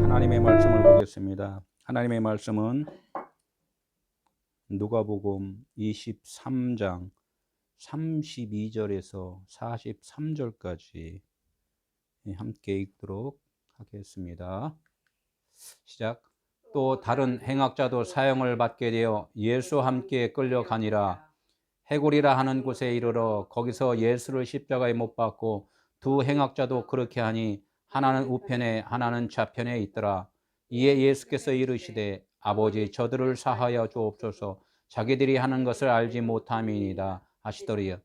하나님의 말씀을 보겠습니다. 하나님의 말씀은 누가복음 23장 32절에서 43절까지 함께 읽도록 하겠습니다. 시작. 또 다른 행악자도 사형을 받게 되어 예수와 함께 끌려가니라. 해골이라 하는 곳에 이르러 거기서 예수를 십자가에 못 박고 두 행악자도 그렇게 하니 하나는 우편에 하나는 좌편에 있더라. 이에 예수께서 이르시되 아버지 저들을 사하여 주옵소서 자기들이 하는 것을 알지 못함이니이다 하시더리요.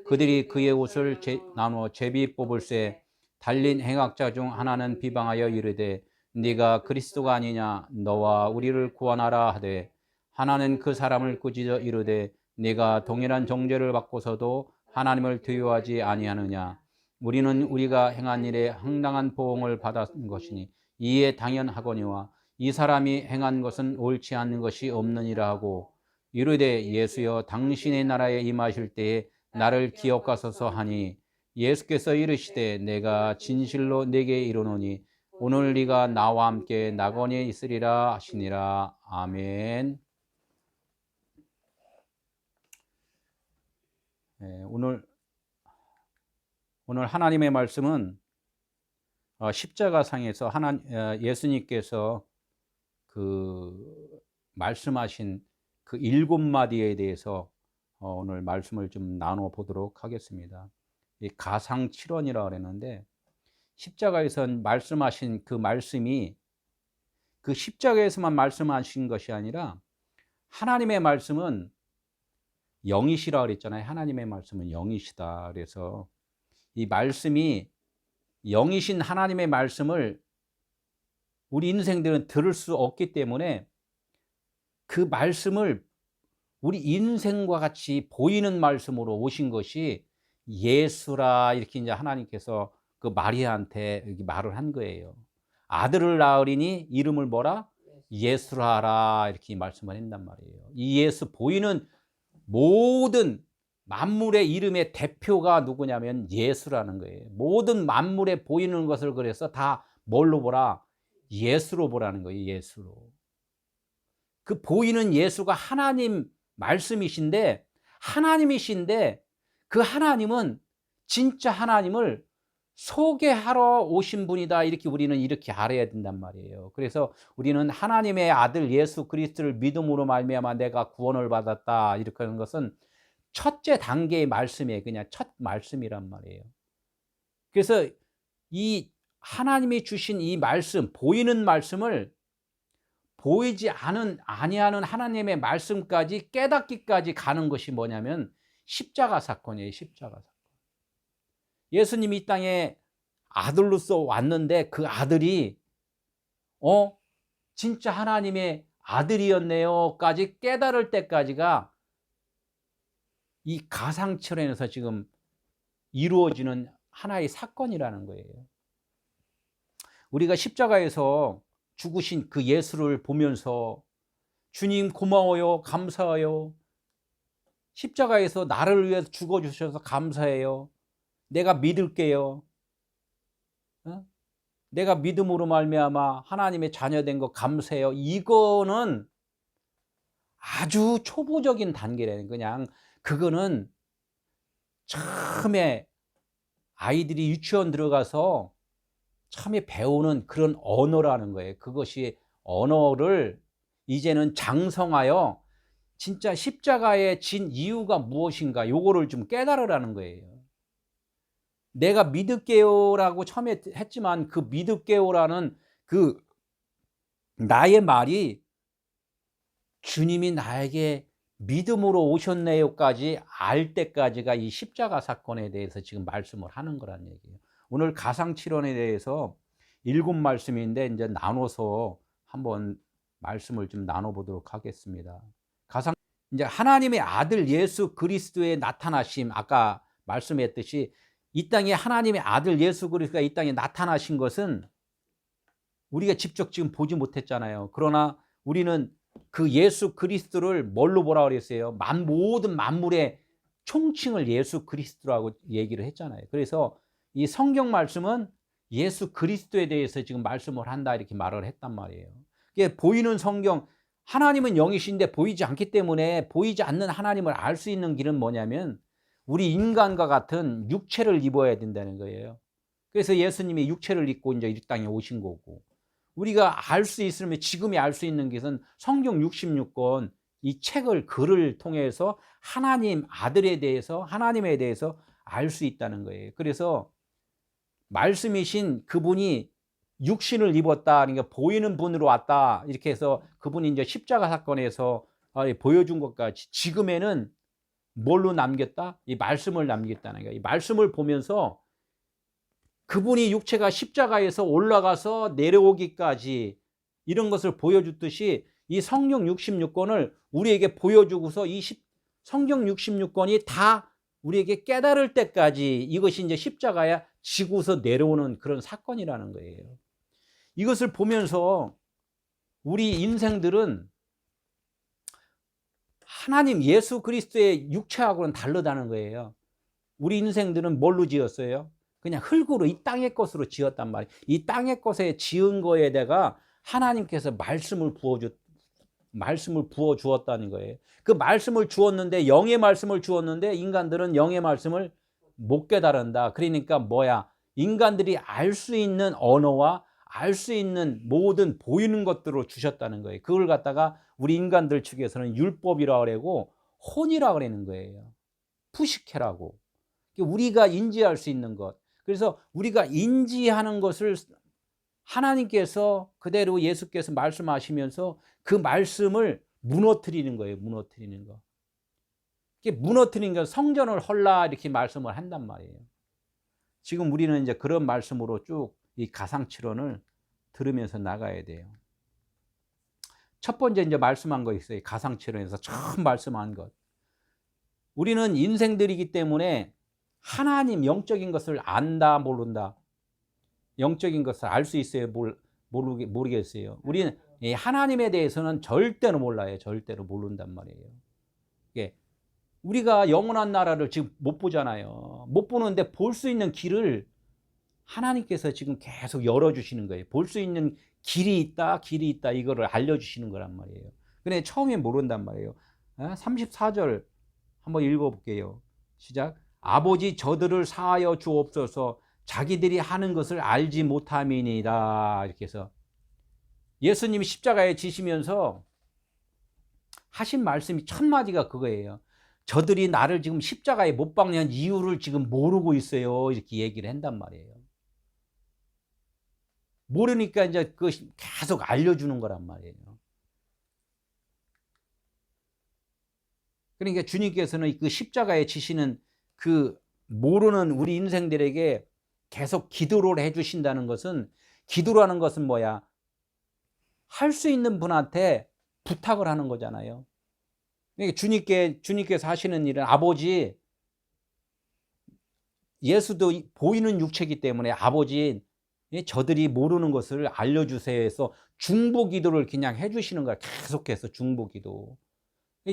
그들이 그의 옷을 나누어 제비 뽑을새 달린 행악자 중 하나는 비방하여 이르되 네가 그리스도가 아니냐 너와 우리를 구원하라 하되 하나는 그 사람을 꾸짖어 이르되 네가 동일한 정죄를 받고서도 하나님을 두려워하지 아니하느냐. 우리는 우리가 행한 일에 황당한 보응을 받은 것이니 이에 당연하거니와 이 사람이 행한 것은 옳지 않는 것이 없느니라 하고 이르되 예수여 당신의 나라에 임하실 때에 나를 기억하소서 하니 예수께서 이르시되 내가 진실로 네게 이르노니 오늘 네가 나와 함께 낙원에 있으리라 하시니라. 아멘. 오늘 하나님의 말씀은 십자가상에서 예수님께서 말씀하신 그 7마디에 대해서 오늘 말씀을 좀 나눠 보도록 하겠습니다. 이 가상칠언이라고 그랬는데 십자가에서 말씀하신 그 말씀이 그 십자가에서만 말씀하신 것이 아니라 하나님의 말씀은 영이시라 그랬잖아요. 하나님의 말씀은 영이시다. 그래서 이 말씀이 영이신 하나님의 말씀을 우리 인생들은 들을 수 없기 때문에 그 말씀을 우리 인생과 같이 보이는 말씀으로 오신 것이 예수라 이렇게 이제 하나님께서 그 마리아한테 이렇게 말을 한 거예요. 아들을 낳으리니 이름을 뭐라? 예수라 하라 이렇게 말씀을 했단 말이에요. 이 예수 보이는 모든 만물의 이름의 대표가 누구냐면 예수라는 거예요. 모든 만물에 보이는 것을 그래서 다 뭘로 보라? 예수로 보라는 거예요. 예수로. 그 보이는 예수가 하나님 말씀이신데 하나님이신데 그 하나님은 진짜 하나님을 소개하러 오신 분이다. 이렇게 우리는 이렇게 알아야 된단 말이에요. 그래서 우리는 하나님의 아들 예수 그리스도를 믿음으로 말미암아 내가 구원을 받았다. 이렇게 하는 것은 첫째 단계의 말씀이에요. 그냥 첫 말씀이란 말이에요. 그래서 이 하나님이 주신 이 말씀, 보이는 말씀을 보이지 아니하는 하나님의 말씀까지 깨닫기까지 가는 것이 뭐냐면 십자가 사건이에요. 십자가 사건. 예수님이 이 땅에 아들로서 왔는데 그 아들이 진짜 하나님의 아들이었네요까지 깨달을 때까지가 이 가상칠언에서 지금 이루어지는 하나의 사건이라는 거예요. 우리가 십자가에서 죽으신 그 예수를 보면서 주님 고마워요, 감사해요. 십자가에서 나를 위해서 죽어주셔서 감사해요. 내가 믿을게요. 내가 믿음으로 말미암아 하나님의 자녀된 거 감사해요. 이거는 아주 초보적인 단계라는 그냥 그거는 처음에 아이들이 유치원 들어가서 처음에 배우는 그런 언어라는 거예요. 그것이 언어를 이제는 장성하여 진짜 십자가에 진 이유가 무엇인가 요거를 좀 깨달으라는 거예요. 내가 믿을게요라고 처음에 했지만 그 믿을게요라는 그 나의 말이 주님이 나에게 믿음으로 오셨네요까지 알 때까지가 이 십자가 사건에 대해서 지금 말씀을 하는 거란 얘기예요. 오늘 가상칠언에 대해서 7말씀인데 이제 나눠서 한번 말씀을 좀 나눠보도록 하겠습니다. 이제 하나님의 아들 예수 그리스도의 나타나심, 아까 말씀했듯이 이 땅에 하나님의 아들 예수 그리스도가 이 땅에 나타나신 것은 우리가 직접 지금 보지 못했잖아요. 그러나 우리는 그 예수 그리스도를 뭘로 보라 그랬어요? 모든 만물의 총칭을 예수 그리스도라고 얘기를 했잖아요. 그래서 이 성경 말씀은 예수 그리스도에 대해서 지금 말씀을 한다 이렇게 말을 했단 말이에요. 이게 보이는 성경, 하나님은 영이신데 보이지 않기 때문에 보이지 않는 하나님을 알 수 있는 길은 뭐냐면 우리 인간과 같은 육체를 입어야 된다는 거예요. 그래서 예수님이 육체를 입고 이제 이 땅에 오신 거고, 우리가 알 수 있으면 지금이 알 수 있는 것은 성경 66권 이 책을 글을 통해서 하나님 아들에 대해서 하나님에 대해서 알 수 있다는 거예요. 그래서 말씀이신 그분이 육신을 입었다, 그러니까 보이는 분으로 왔다 이렇게 해서 그분이 이제 십자가 사건에서 보여준 것까지 지금에는 뭘로 남겼다? 이 말씀을 남겼다는 거예요. 이 말씀을 보면서 그분이 육체가 십자가에서 올라가서 내려오기까지 이런 것을 보여줬듯이 이 성경 66권을 우리에게 보여주고서 이 성경 66권이 다 우리에게 깨달을 때까지 이것이 이제 십자가에 지고서 내려오는 그런 사건이라는 거예요. 이것을 보면서 우리 인생들은 하나님 예수 그리스도의 육체하고는 다르다는 거예요. 우리 인생들은 뭘로 지었어요? 그냥 흙으로 이 땅의 것으로 지었단 말이에요. 이 땅의 것에 지은 거에다가 하나님께서 말씀을 부어 주었다는 거예요. 그 말씀을 주었는데, 영의 말씀을 주었는데 인간들은 영의 말씀을 못 깨달은다. 그러니까 뭐야? 인간들이 알 수 있는 언어와 알 수 있는 모든 보이는 것들을 주셨다는 거예요. 그걸 갖다가 우리 인간들 측에서는 율법이라고 그러고 혼이라고 그러는 거예요. 푸시케라고. 우리가 인지할 수 있는 것. 그래서 우리가 인지하는 것을 하나님께서 그대로 예수께서 말씀하시면서 그 말씀을 무너뜨리는 거예요. 무너뜨리는 거. 이게 무너뜨리는 거, 성전을 헐라 이렇게 말씀을 한단 말이에요. 지금 우리는 이제 그런 말씀으로 쭉 이 가상칠언을 들으면서 나가야 돼요. 첫 번째 이제 말씀한 거 있어요. 가상칠언에서 처음 말씀한 것. 우리는 인생들이기 때문에 하나님 영적인 것을 안다 모른다. 영적인 것을 알 수 있어요? 모르겠어요. 우리는 하나님에 대해서는 절대로 몰라요. 절대로 모른단 말이에요. 우리가 영원한 나라를 지금 못 보잖아요. 못 보는데 볼 수 있는 길을 하나님께서 지금 계속 열어주시는 거예요. 볼 수 있는 길이 있다, 이거를 알려주시는 거란 말이에요. 근데 처음에 모른단 말이에요. 34절 한번 읽어볼게요. 시작. 아버지 저들을 사하여 주옵소서. 자기들이 하는 것을 알지 못함이니이다. 이렇게 해서 예수님이 십자가에 지시면서 하신 말씀이 첫 마디가 그거예요. 저들이 나를 지금 십자가에 못 박는 이유를 지금 모르고 있어요. 이렇게 얘기를 한단 말이에요. 모르니까 이제 그 계속 알려주는 거란 말이에요. 그러니까 주님께서는 그 십자가에 지시는 그 모르는 우리 인생들에게 계속 기도를 해주신다는 것은, 기도라는 것은 뭐야? 할 수 있는 분한테 부탁을 하는 거잖아요. 그러니까 주님께서 하시는 일은 아버지, 예수도 보이는 육체이기 때문에 아버지 저들이 모르는 것을 알려주세요 해서 중보기도를 그냥 해주시는 거야. 계속해서 중보기도.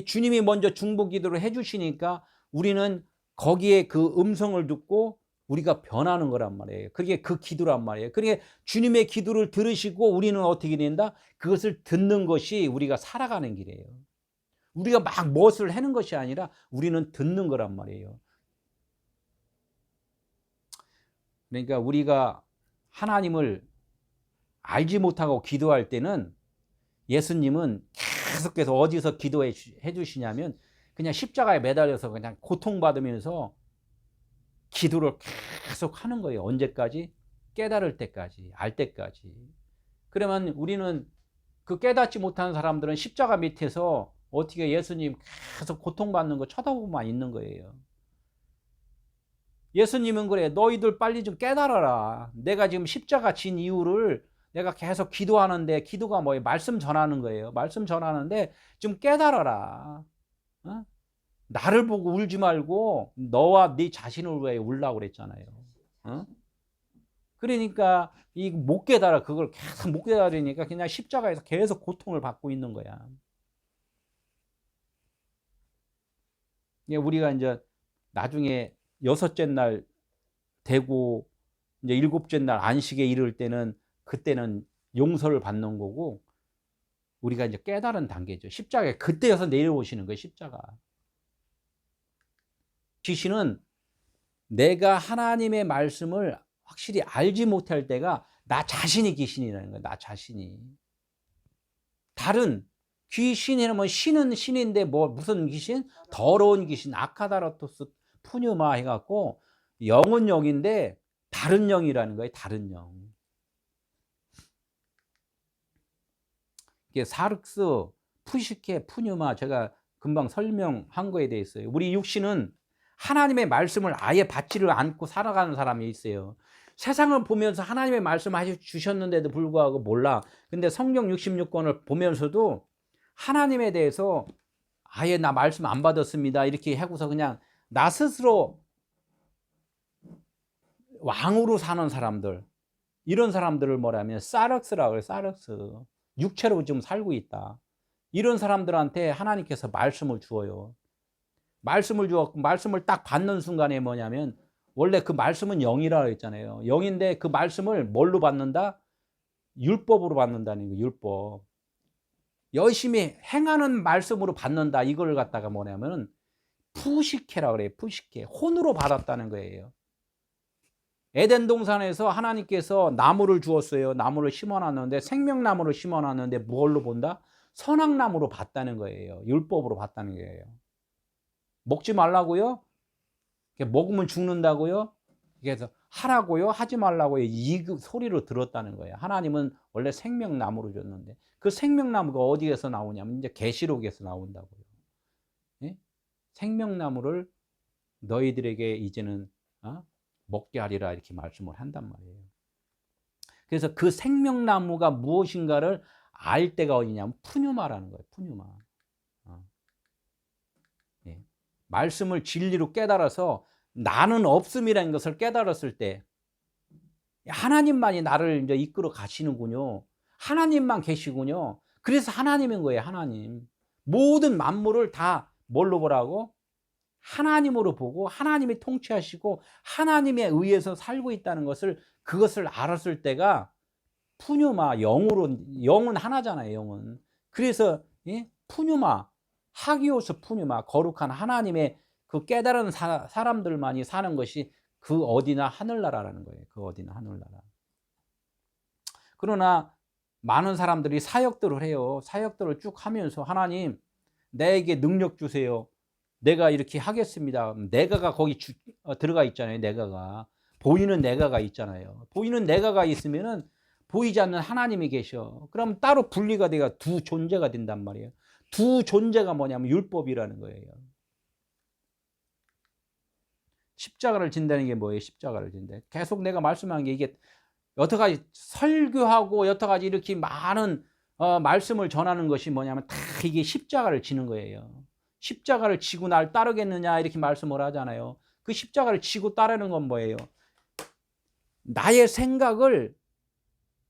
주님이 먼저 중보기도를 해주시니까 우리는 거기에 그 음성을 듣고 우리가 변하는 거란 말이에요. 그게 그 기도란 말이에요. 그러니까 주님의 기도를 들으시고 우리는 어떻게 된다? 그것을 듣는 것이 우리가 살아가는 길이에요. 우리가 막 무엇을 하는 것이 아니라 우리는 듣는 거란 말이에요. 그러니까 우리가 하나님을 알지 못하고 기도할 때는 예수님은 계속해서 어디서 기도해 주시냐면 그냥 십자가에 매달려서 그냥 고통받으면서 기도를 계속 하는 거예요. 언제까지? 깨달을 때까지, 알 때까지. 그러면 우리는 그 깨닫지 못하는 사람들은 십자가 밑에서 어떻게 예수님 계속 고통받는 거 쳐다보고만 있는 거예요. 예수님은 그래, 너희들 빨리 좀 깨달아라. 내가 지금 십자가 진 이유를 내가 계속 기도하는데, 기도가 뭐예요? 말씀 전하는 거예요. 말씀 전하는데 좀 깨달아라. 어? 나를 보고 울지 말고 너와 네 자신을 위해 울라고 그랬잖아요. 어? 그러니까 이 못 깨달아, 그걸 계속 못 깨달으니까 그냥 십자가에서 계속 고통을 받고 있는 거야. 우리가 이제 나중에 여섯째 날 되고 이제 일곱째 날 안식에 이를 때는 그때는 용서를 받는 거고 우리가 이제 깨달은 단계죠. 십자가에 그때여서 내려오시는 거예요. 십자가. 귀신은 내가 하나님의 말씀을 확실히 알지 못할 때가 나 자신이 귀신이라는 거예요. 나 자신이. 다른 귀신이라면 신은 신인데 뭐 무슨 귀신? 더러운 귀신, 아카다라토스 푸뉴마 해갖고 영은 영인데 다른 영이라는 거예요. 다른 영. 이게 사륵스, 푸시케, 푸뉴마 제가 금방 설명한 거에 대해서요. 우리 육신은 하나님의 말씀을 아예 받지를 않고 살아가는 사람이 있어요. 세상을 보면서 하나님의 말씀을 주셨는데도 불구하고 몰라. 근데 성경 66권을 보면서도 하나님에 대해서 아예 나 말씀 안 받았습니다. 이렇게 하고서 그냥 나 스스로 왕으로 사는 사람들, 이런 사람들을 뭐라면 사륵스라고 해요. 사륵스. 육체로 좀 살고 있다. 이런 사람들한테 하나님께서 말씀을 주어요. 말씀을 주었고 말씀을 딱 받는 순간에 뭐냐면 원래 그 말씀은 영이라고 했잖아요. 영인데 그 말씀을 뭘로 받는다? 율법으로 받는다는 거. 율법. 열심히 행하는 말씀으로 받는다. 이걸 갖다가 뭐냐면 푸시케라고 그래요. 푸시케. 혼으로 받았다는 거예요. 에덴 동산에서 하나님께서 나무를 주었어요. 나무를 심어놨는데 생명나무를 심어놨는데 뭘로 본다? 선악나무로 봤다는 거예요. 율법으로 봤다는 거예요. 먹지 말라고요? 먹으면 죽는다고요? 그래서 하라고요? 하지 말라고요? 이 소리로 들었다는 거예요. 하나님은 원래 생명나무로 줬는데 그 생명나무가 어디에서 나오냐면 이제 계시록에서 나온다고요. 예? 생명나무를 너희들에게 이제는 먹게 하리라 이렇게 말씀을 한단 말이에요. 그래서 그 생명나무가 무엇인가를 알 때가 어디냐면 푸뉴마라는 거예요. 푸뉴마. 예. 말씀을 진리로 깨달아서 나는 없음이라는 것을 깨달았을 때 하나님만이 나를 이제 이끌어 가시는군요. 하나님만 계시군요. 그래서 하나님인 거예요. 하나님. 모든 만물을 다 뭘로 보라고? 하나님으로 보고 하나님이 통치하시고 하나님에 의해서 살고 있다는 것을 그것을 알았을 때가 푸뉴마 영으로 영은 하나잖아요. 영은. 그래서 푸뉴마 하기오스 푸뉴마 거룩한 하나님의 그 깨달은 사람들만이 사는 것이 그 어디나 하늘나라라는 거예요. 그 어디나 하늘나라. 그러나 많은 사람들이 사역들을 해요. 사역들을 쭉 하면서 하나님 내게 능력 주세요. 내가 이렇게 하겠습니다. 내가가 거기 들어가 있잖아요. 내가가. 보이는 내가가 있잖아요. 보이는 내가가 있으면은 보이지 않는 하나님이 계셔. 그럼 따로 분리가 돼가 두 존재가 된단 말이에요. 두 존재가 뭐냐면 율법이라는 거예요. 십자가를 진다는 게 뭐예요? 십자가를 진다. 계속 내가 말씀한 게 이게 여태까지 설교하고 여태까지 이렇게 많은 말씀을 전하는 것이 뭐냐면 다 이게 십자가를 지는 거예요. 십자가를 지고 날 따르겠느냐 이렇게 말씀을 하잖아요. 그 십자가를 지고 따르는 건 뭐예요? 나의 생각을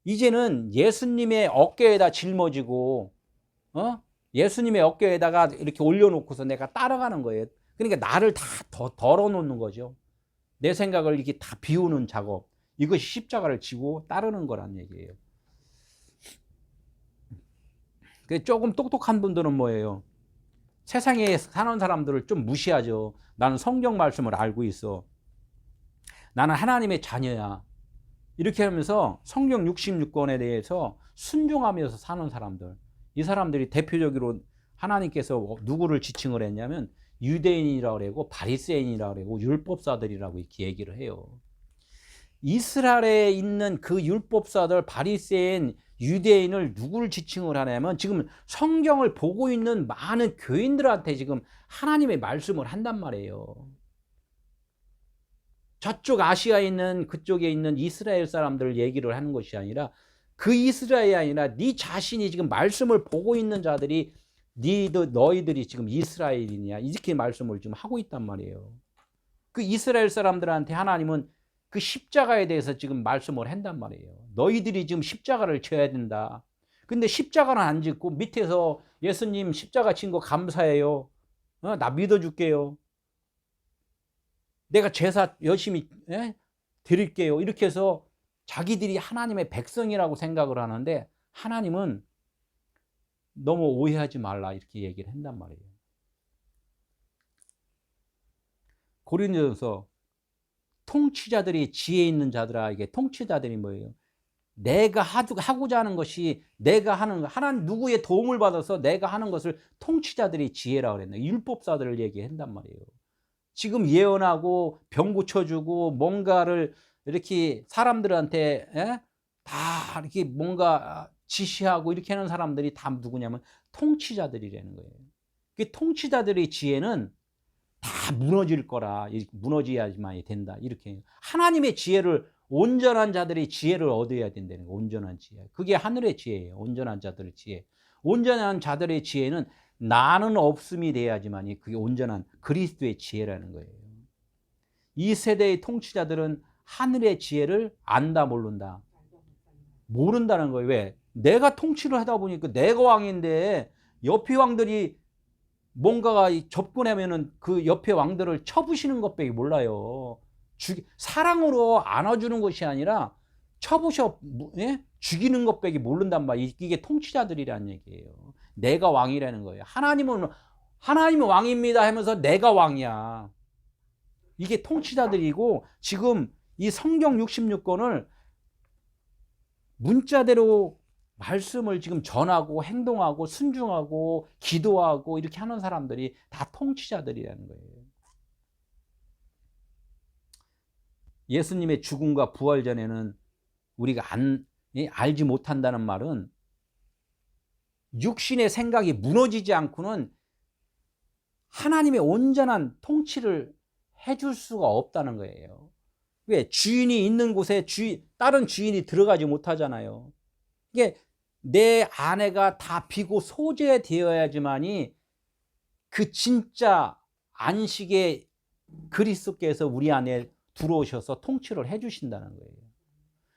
이제는 예수님의 어깨에다 짊어지고 예수님의 어깨에다가 이렇게 올려놓고서 내가 따라가는 거예요. 그러니까 나를 다 덜어놓는 거죠. 내 생각을 이렇게 다 비우는 작업. 이것이 십자가를 지고 따르는 거란 얘기예요. 조금 똑똑한 분들은 뭐예요? 세상에 사는 사람들을 좀 무시하죠. 나는 성경 말씀을 알고 있어. 나는 하나님의 자녀야. 이렇게 하면서 성경 66권에 대해서 순종하면서 사는 사람들. 이 사람들이 대표적으로 하나님께서 누구를 지칭을 했냐면 유대인이라고 그러고 바리새인이라고 그러고 율법사들이라고 이렇게 얘기를 해요. 이스라엘에 있는 그 율법사들 바리새인 유대인을 누구를 지칭을 하냐면 지금 성경을 보고 있는 많은 교인들한테 지금 하나님의 말씀을 한단 말이에요. 저쪽 아시아에 있는 그쪽에 있는 이스라엘 사람들 얘기를 하는 것이 아니라 그 이스라엘이 아니라 네 자신이 지금 말씀을 보고 있는 자들이 너희들이 지금 이스라엘이냐 이렇게 말씀을 지금 하고 있단 말이에요. 그 이스라엘 사람들한테 하나님은 그 십자가에 대해서 지금 말씀을 한단 말이에요. 너희들이 지금 십자가를 져야 된다. 근데 십자가는 안 짓고 밑에서 예수님 십자가 진 거 감사해요. 나 믿어줄게요. 내가 제사 열심히 드릴게요. 이렇게 해서 자기들이 하나님의 백성이라고 생각을 하는데 하나님은 너무 오해하지 말라 이렇게 얘기를 한단 말이에요. 고린도전서 통치자들이 지혜 있는 자들아, 이게 통치자들이 뭐예요? 내가 하고자 하는 것이 내가 하는 거, 하나님 누구의 도움을 받아서 내가 하는 것을 통치자들이 지혜라고 그랬네. 율법사들을 얘기한단 말이에요. 지금 예언하고 병 고쳐주고 뭔가를 이렇게 사람들한테 다 이렇게 뭔가 지시하고 이렇게 하는 사람들이 다 누구냐면 통치자들이라는 거예요. 그 통치자들의 지혜는 다 무너질 거라, 무너져야지만 된다 이렇게. 하나님의 지혜를, 온전한 자들의 지혜를 얻어야 된다는 거예요. 온전한 지혜, 그게 하늘의 지혜예요. 온전한 자들의 지혜. 온전한 자들의 지혜는 나는 없음이 돼야지만 그게 온전한 그리스도의 지혜라는 거예요. 이 세대의 통치자들은 하늘의 지혜를 안다 모른다? 모른다는 거예요. 왜? 내가 통치를 하다 보니까 내가 왕인데 옆에 왕들이 뭔가가 접근하면은 그 옆에 왕들을 쳐부시는 것밖에 몰라요. 사랑으로 안아주는 것이 아니라 쳐부셔 죽이는 것밖에 모른단 말이에요. 이게 통치자들이라는 얘기예요. 내가 왕이라는 거예요. 하나님은 왕입니다 하면서 내가 왕이야. 이게 통치자들이고, 지금 이 성경 66권을 문자대로 말씀을 지금 전하고 행동하고 순종하고 기도하고 이렇게 하는 사람들이 다 통치자들이라는 거예요. 예수님의 죽음과 부활 전에는 우리가 알지 못한다는 말은 육신의 생각이 무너지지 않고는 하나님의 온전한 통치를 해줄 수가 없다는 거예요. 왜? 주인이 있는 곳에 다른 주인이 들어가지 못하잖아요. 이게 내 아내가 다 비고 소재되어야지만이 그 진짜 안식의 그리스도께서 우리 안에 들어오셔서 통치를 해주신다는 거예요.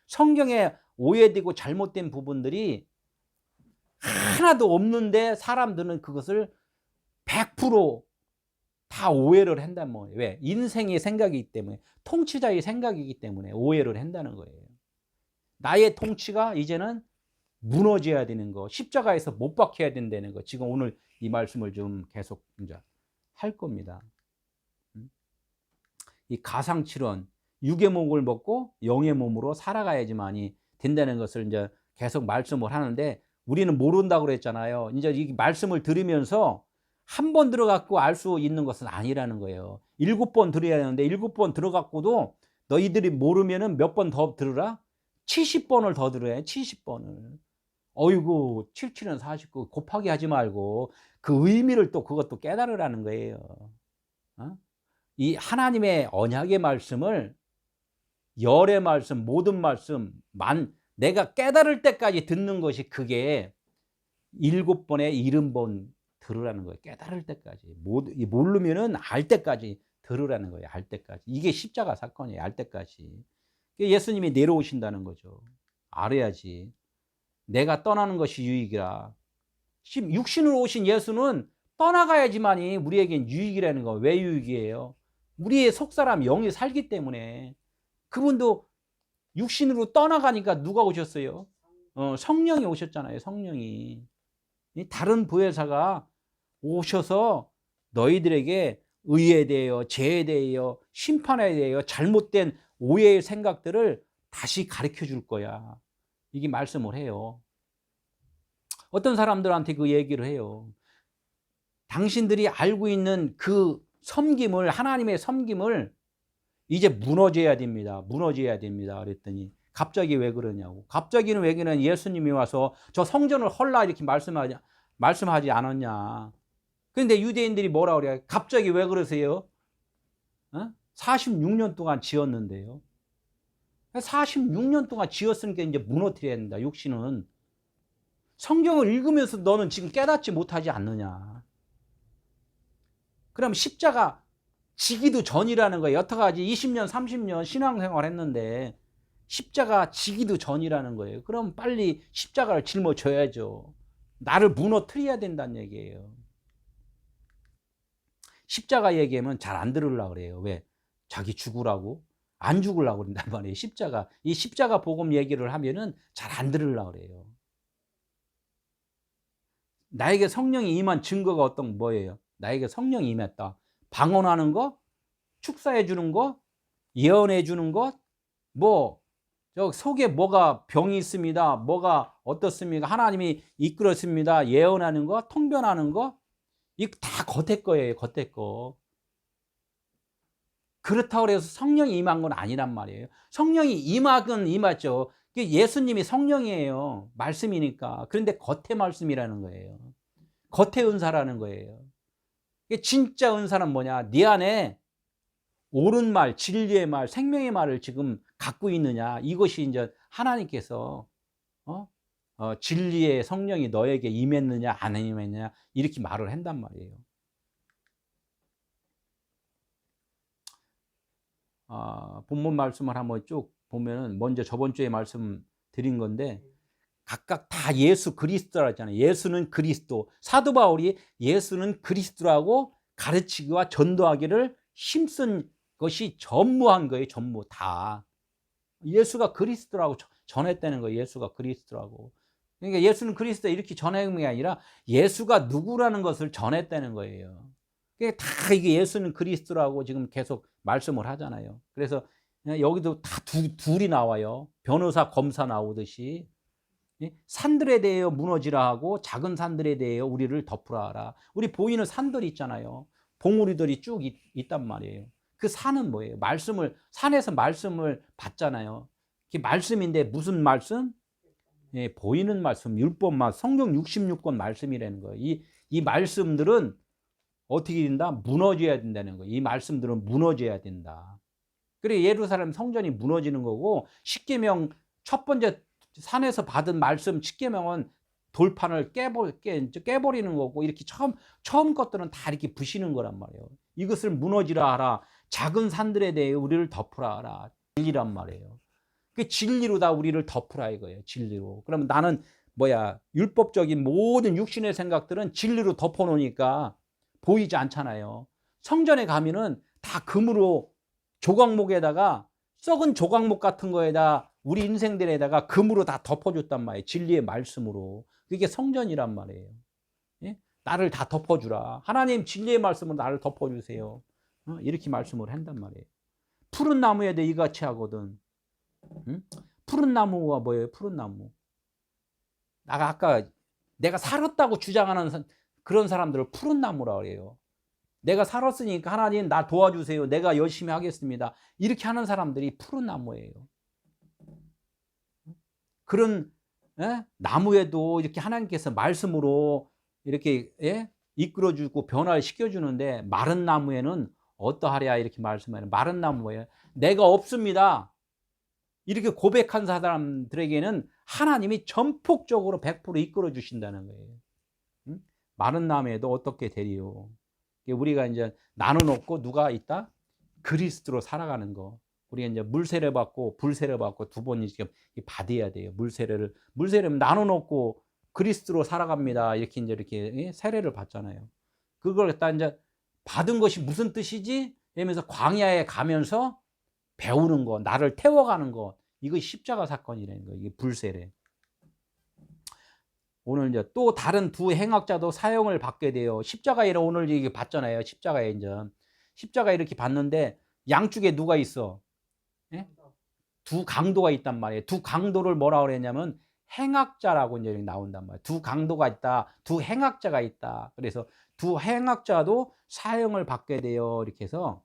성경에 오해되고 잘못된 부분들이 하나도 없는데 사람들은 그것을 100% 다 오해를 한단 말이에요. 왜? 인생의 생각이기 때문에, 통치자의 생각이기 때문에 오해를 한다는 거예요. 나의 통치가 이제는 무너져야 되는 거, 십자가에서 못 박혀야 된다는 거, 지금 오늘 이 말씀을 좀 계속 이제 할 겁니다. 이 가상칠언, 육의 몸을 먹고 영의 몸으로 살아가야지만이 된다는 것을 이제 계속 말씀을 하는데, 우리는 모른다고 그랬잖아요. 이제 이 말씀을 들으면서 한 번 들어갖고 알 수 있는 것은 아니라는 거예요. 7번 들어야 되는데 7번 들어갖고도 너희들이 모르면은 몇 번 더 들으라? 70번을 더 들어야 해. 70번을. 어이구, 77은 49 곱하기 하지 말고 그 의미를 또 그것도 깨달으라는 거예요. 이 하나님의 언약의 말씀을, 열의 말씀, 모든 말씀, 내가 깨달을 때까지 듣는 것이, 그게 7번에 70번 들으라는 거예요. 깨달을 때까지. 모르면은 알 때까지 들으라는 거예요. 알 때까지. 이게 십자가 사건이에요. 알 때까지. 예수님이 내려오신다는 거죠. 알아야지. 내가 떠나는 것이 유익이라. 육신으로 오신 예수는 떠나가야지만이 우리에겐 유익이라는 거. 왜 유익이에요? 우리의 속사람 영이 살기 때문에. 그분도 육신으로 떠나가니까 누가 오셨어요? 성령이 오셨잖아요. 성령이. 다른 보혜사가 오셔서 너희들에게 의에 대하여, 죄에 대하여, 심판에 대하여 잘못된 오해의 생각들을 다시 가르쳐 줄 거야. 이게 말씀을 해요. 어떤 사람들한테 그 얘기를 해요. 당신들이 알고 있는 그 섬김을, 하나님의 섬김을 이제 무너져야 됩니다. 무너져야 됩니다. 그랬더니 갑자기 왜 그러냐고. 갑자기는 왜 그러냐. 예수님이 와서 저 성전을 헐라 이렇게 말씀하지 않았냐. 그런데 유대인들이 뭐라 그래요? 갑자기 왜 그러세요? 46년 동안 지었는데요. 46년 동안 지었으니까 이제 무너뜨려야 된다. 육신은. 성경을 읽으면서 너는 지금 깨닫지 못하지 않느냐. 그럼 십자가 지기도 전이라는 거예요. 여태까지 20년, 30년 신앙생활 했는데 십자가 지기도 전이라는 거예요. 그럼 빨리 십자가를 짊어져야죠. 나를 무너뜨려야 된다는 얘기예요. 십자가 얘기하면 잘 안 들으려고 그래요. 왜? 자기 죽으라고? 안 죽으려고 그런단 말이에요. 십자가. 이 십자가 복음 얘기를 하면은 잘 안 들으려고 그래요. 나에게 성령이 임한 증거가 어떤 뭐예요? 나에게 성령이 임했다. 방언하는 거, 축사해 주는 거, 예언해 주는 것, 뭐 저 속에 뭐가 병이 있습니다. 뭐가 어떻습니까? 하나님이 이끌었습니다. 예언하는 거, 통변하는 거, 이거 다 겉에 거예요. 겉에 거. 그렇다고 해서 성령이 임한 건 아니란 말이에요. 성령이 임하긴 임하죠. 예수님이 성령이에요. 말씀이니까. 그런데 겉에 말씀이라는 거예요. 겉에 은사라는 거예요. 진짜 은사는 뭐냐? 네 안에 옳은 말, 진리의 말, 생명의 말을 지금 갖고 있느냐? 이것이 이제 하나님께서 진리의 성령이 너에게 임했느냐 안 임했느냐 이렇게 말을 한단 말이에요. 본문 말씀을 한번 쭉 보면은 먼저 저번 주에 말씀 드린 건데 각각 다 예수 그리스도라 했잖아요. 예수는 그리스도. 사도 바울이 예수는 그리스도라고 가르치기와 전도하기를 힘쓴 것이 전무한 거예요. 전무 다. 예수가 그리스도라고 전했다는 거예요. 예수가 그리스도라고. 그러니까 예수는 그리스도 이렇게 전하는 게 아니라 예수가 누구라는 것을 전했다는 거예요. 그러니까 다 이게 예수는 그리스도라고 지금 계속 말씀을 하잖아요. 그래서 여기도 다 둘이 나와요. 변호사, 검사 나오듯이. 산들에 대하여 무너지라 하고 작은 산들에 대하여 우리를 덮으라 하라. 우리 보이는 산들이 있잖아요. 봉우리들이 쭉 있단 말이에요. 그 산은 뭐예요? 말씀을, 산에서 말씀을 받잖아요. 그게 말씀인데 무슨 말씀? 예, 보이는 말씀, 율법만, 성경 66권 말씀이라는 거예요. 이 말씀들은 어떻게 된다? 무너져야 된다는 거예요. 이 말씀들은 무너져야 된다. 그래 예루살렘 성전이 무너지는 거고 십계명 첫 번째 산에서 받은 말씀 십계명은 돌판을 깨버리는 거고 이렇게 처음 것들은 다 이렇게 부시는 거란 말이에요. 이것을 무너지라 하라. 작은 산들에 대해 우리를 덮으라 하라. 진리란 말이에요. 그 진리로 다 우리를 덮으라 이거예요. 진리로. 그러면 나는 율법적인 모든 육신의 생각들은 진리로 덮어놓으니까 보이지 않잖아요. 성전에 가면은 다 금으로 조각목에다가 썩은 조각목 같은 거에다 우리 인생들에다가 금으로 다 덮어줬단 말이에요. 진리의 말씀으로. 그게 성전이란 말이에요. 예? 나를 다 덮어주라. 하나님 진리의 말씀으로 나를 덮어주세요. 이렇게 말씀을 한단 말이에요. 푸른 나무에 대해 이같이 하거든. 응? 푸른 나무가 뭐예요? 푸른 나무. 아까 내가 살았다고 주장하는 그런 사람들을 푸른 나무라고 해요. 내가 살았으니까 하나님 나 도와주세요. 내가 열심히 하겠습니다. 이렇게 하는 사람들이 푸른 나무예요. 그런 나무에도 이렇게 하나님께서 말씀으로 이렇게 이끌어주고 변화를 시켜주는데 마른 나무에는 어떠하랴 이렇게 말씀해요. 마른 나무예요. 내가 없습니다. 이렇게 고백한 사람들에게는 하나님이 전폭적으로 100% 이끌어 주신다는 거예요. 응? 마른 나무에도 어떻게 되리요? 우리가 이제 나눠놓고 누가 있다? 그리스도로 살아가는 거. 우리가 이제 물세례 받고 불세례 받고 두 번 지금 받아야 돼요. 물세례를 나눠놓고 그리스도로 살아갑니다. 이렇게 세례를 받잖아요. 그걸 갖다 이제 받은 것이 무슨 뜻이지? 이러면서 광야에 가면서 배우는 거, 나를 태워가는 거, 이것이 십자가 사건이라는 거예요. 이게 불세례. 오늘 이제 또 다른 두 행악자도 사형을 받게 돼요. 십자가에 오늘 이게 봤잖아요. 십자가에 이제 십자가 이렇게 봤는데 양쪽에 누가 있어? 예? 두 강도가 있단 말이에요. 두 강도를 뭐라 그랬냐면 행악자라고 이제 나온단 말이에요. 두 강도가 있다. 두 행악자가 있다. 그래서 두 행악자도 사형을 받게 돼요. 이렇게 해서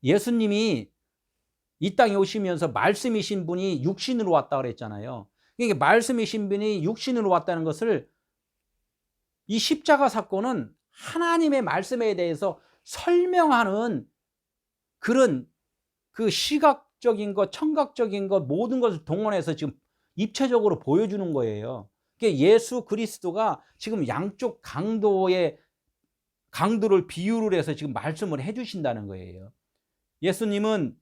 예수님이 이 땅에 오시면서 말씀이신 분이 육신으로 왔다 그랬잖아요. 그러니까 말씀이신 분이 육신으로 왔다는 것을 이 십자가 사건은 하나님의 말씀에 대해서 설명하는 그런 그 시각적인 것, 청각적인 것 모든 것을 동원해서 지금 입체적으로 보여주는 거예요. 그러니까 예수 그리스도가 지금 양쪽 강도를 비유를 해서 지금 말씀을 해주신다는 거예요. 예수님은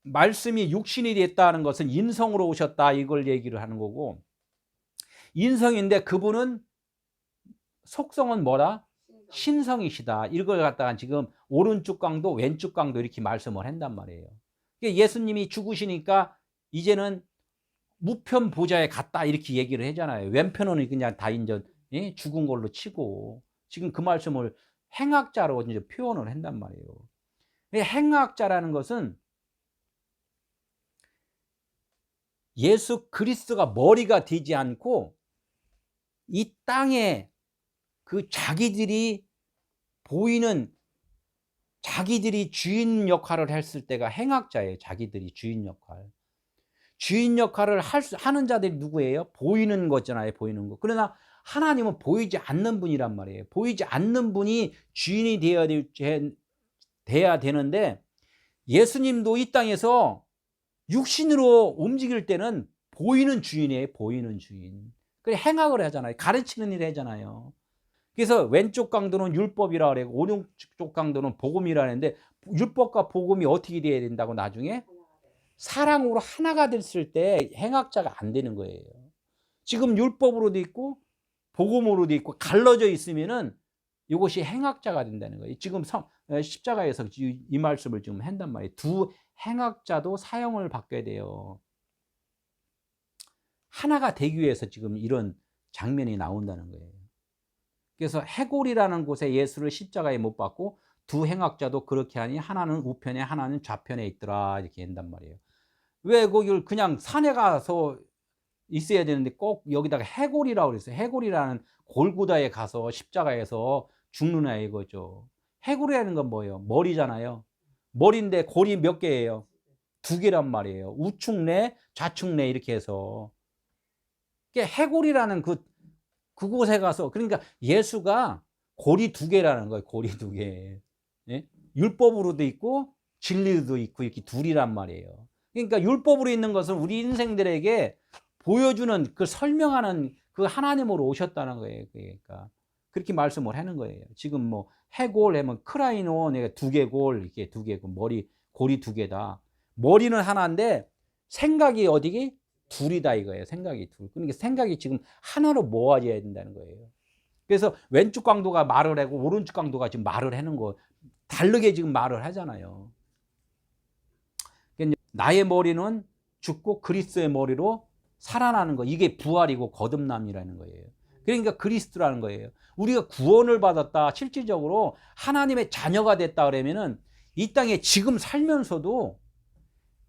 말씀이 육신이 됐다는 것은 인성으로 오셨다 이걸 얘기를 하는 거고 인성인데 그분은 속성은 뭐다? 신성이시다. 이걸 갖다가 지금 오른쪽 강도 왼쪽 강도 이렇게 말씀을 한단 말이에요. 예수님이 죽으시니까 이제는 무편 보좌에 갔다 이렇게 얘기를 하잖아요. 왼편은 그냥 다 이제 죽은 걸로 치고 지금 그 말씀을 행악자로 이제 표현을 한단 말이에요. 행악자라는 것은 예수 그리스도가 머리가 되지 않고 이 땅에 그 자기들이 보이는 자기들이 주인 역할을 했을 때가 행악자예요. 자기들이 주인 역할. 주인 역할을 하는 자들이 누구예요? 보이는 거잖아요. 보이는 거. 그러나 하나님은 보이지 않는 분이란 말이에요. 보이지 않는 분이 주인이 돼야 되는데 예수님도 이 땅에서 육신으로 움직일 때는 보이는 주인이에요. 보이는 주인. 그래 행악을 하잖아요. 가르치는 일을 하잖아요. 그래서 왼쪽 강도는 율법이라 그래요. 오른쪽 강도는 복음이라 하는데 율법과 복음이 어떻게 돼야 된다고 나중에? 사랑으로 하나가 됐을 때 행악자가 안 되는 거예요. 지금 율법으로도 있고 복음으로도 있고 갈라져 있으면은 이것이 행악자가 된다는 거예요. 지금 십자가에서 이 말씀을 지금 한단 말이에요. 두 행악자도 사형을 받게 돼요. 하나가 되기 위해서 지금 이런 장면이 나온다는 거예요. 그래서 해골이라는 곳에 예수를 십자가에 못 박고 두 행악자도 그렇게 하니 하나는 우편에 하나는 좌편에 있더라 이렇게 한단 말이에요. 왜 거기를 그냥 산에 가서 있어야 되는데 꼭 여기다가 해골이라고 그랬어요. 해골이라는 골고다에 가서 십자가에서 죽느냐 이거죠. 해골이라는 건 뭐예요? 머리잖아요. 머리인데 골이 몇 개예요? 두 개란 말이에요. 우측내 좌측내 이렇게 해서 해골이라는 그곳에 가서 그러니까 예수가 골이 두 개라는 거예요. 골이 두 개. 예? 율법으로도 있고 진리도 있고 이렇게 둘이란 말이에요. 그러니까 율법으로 있는 것은 우리 인생들에게 보여주는 그 설명하는 그 하나님으로 오셨다는 거예요. 그러니까 그렇게 말씀을 하는 거예요. 지금 뭐 해골 하면 크라이노 내가 두 개 골 이렇게 두 개 골이 두 개다. 머리는 하나인데 생각이 어디기 둘이다 이거예요. 생각이 둘. 그러니까 생각이 지금 하나로 모아져야 된다는 거예요. 그래서 왼쪽 강도가 말을 하고 오른쪽 강도가 지금 말을 하는 거 다르게 지금 말을 하잖아요. 그러니까 나의 머리는 죽고 그리스도의 머리로 살아나는 거. 이게 부활이고 거듭남이라는 거예요. 그러니까 그리스도라는 거예요. 우리가 구원을 받았다. 실질적으로 하나님의 자녀가 됐다 그러면은 이 땅에 지금 살면서도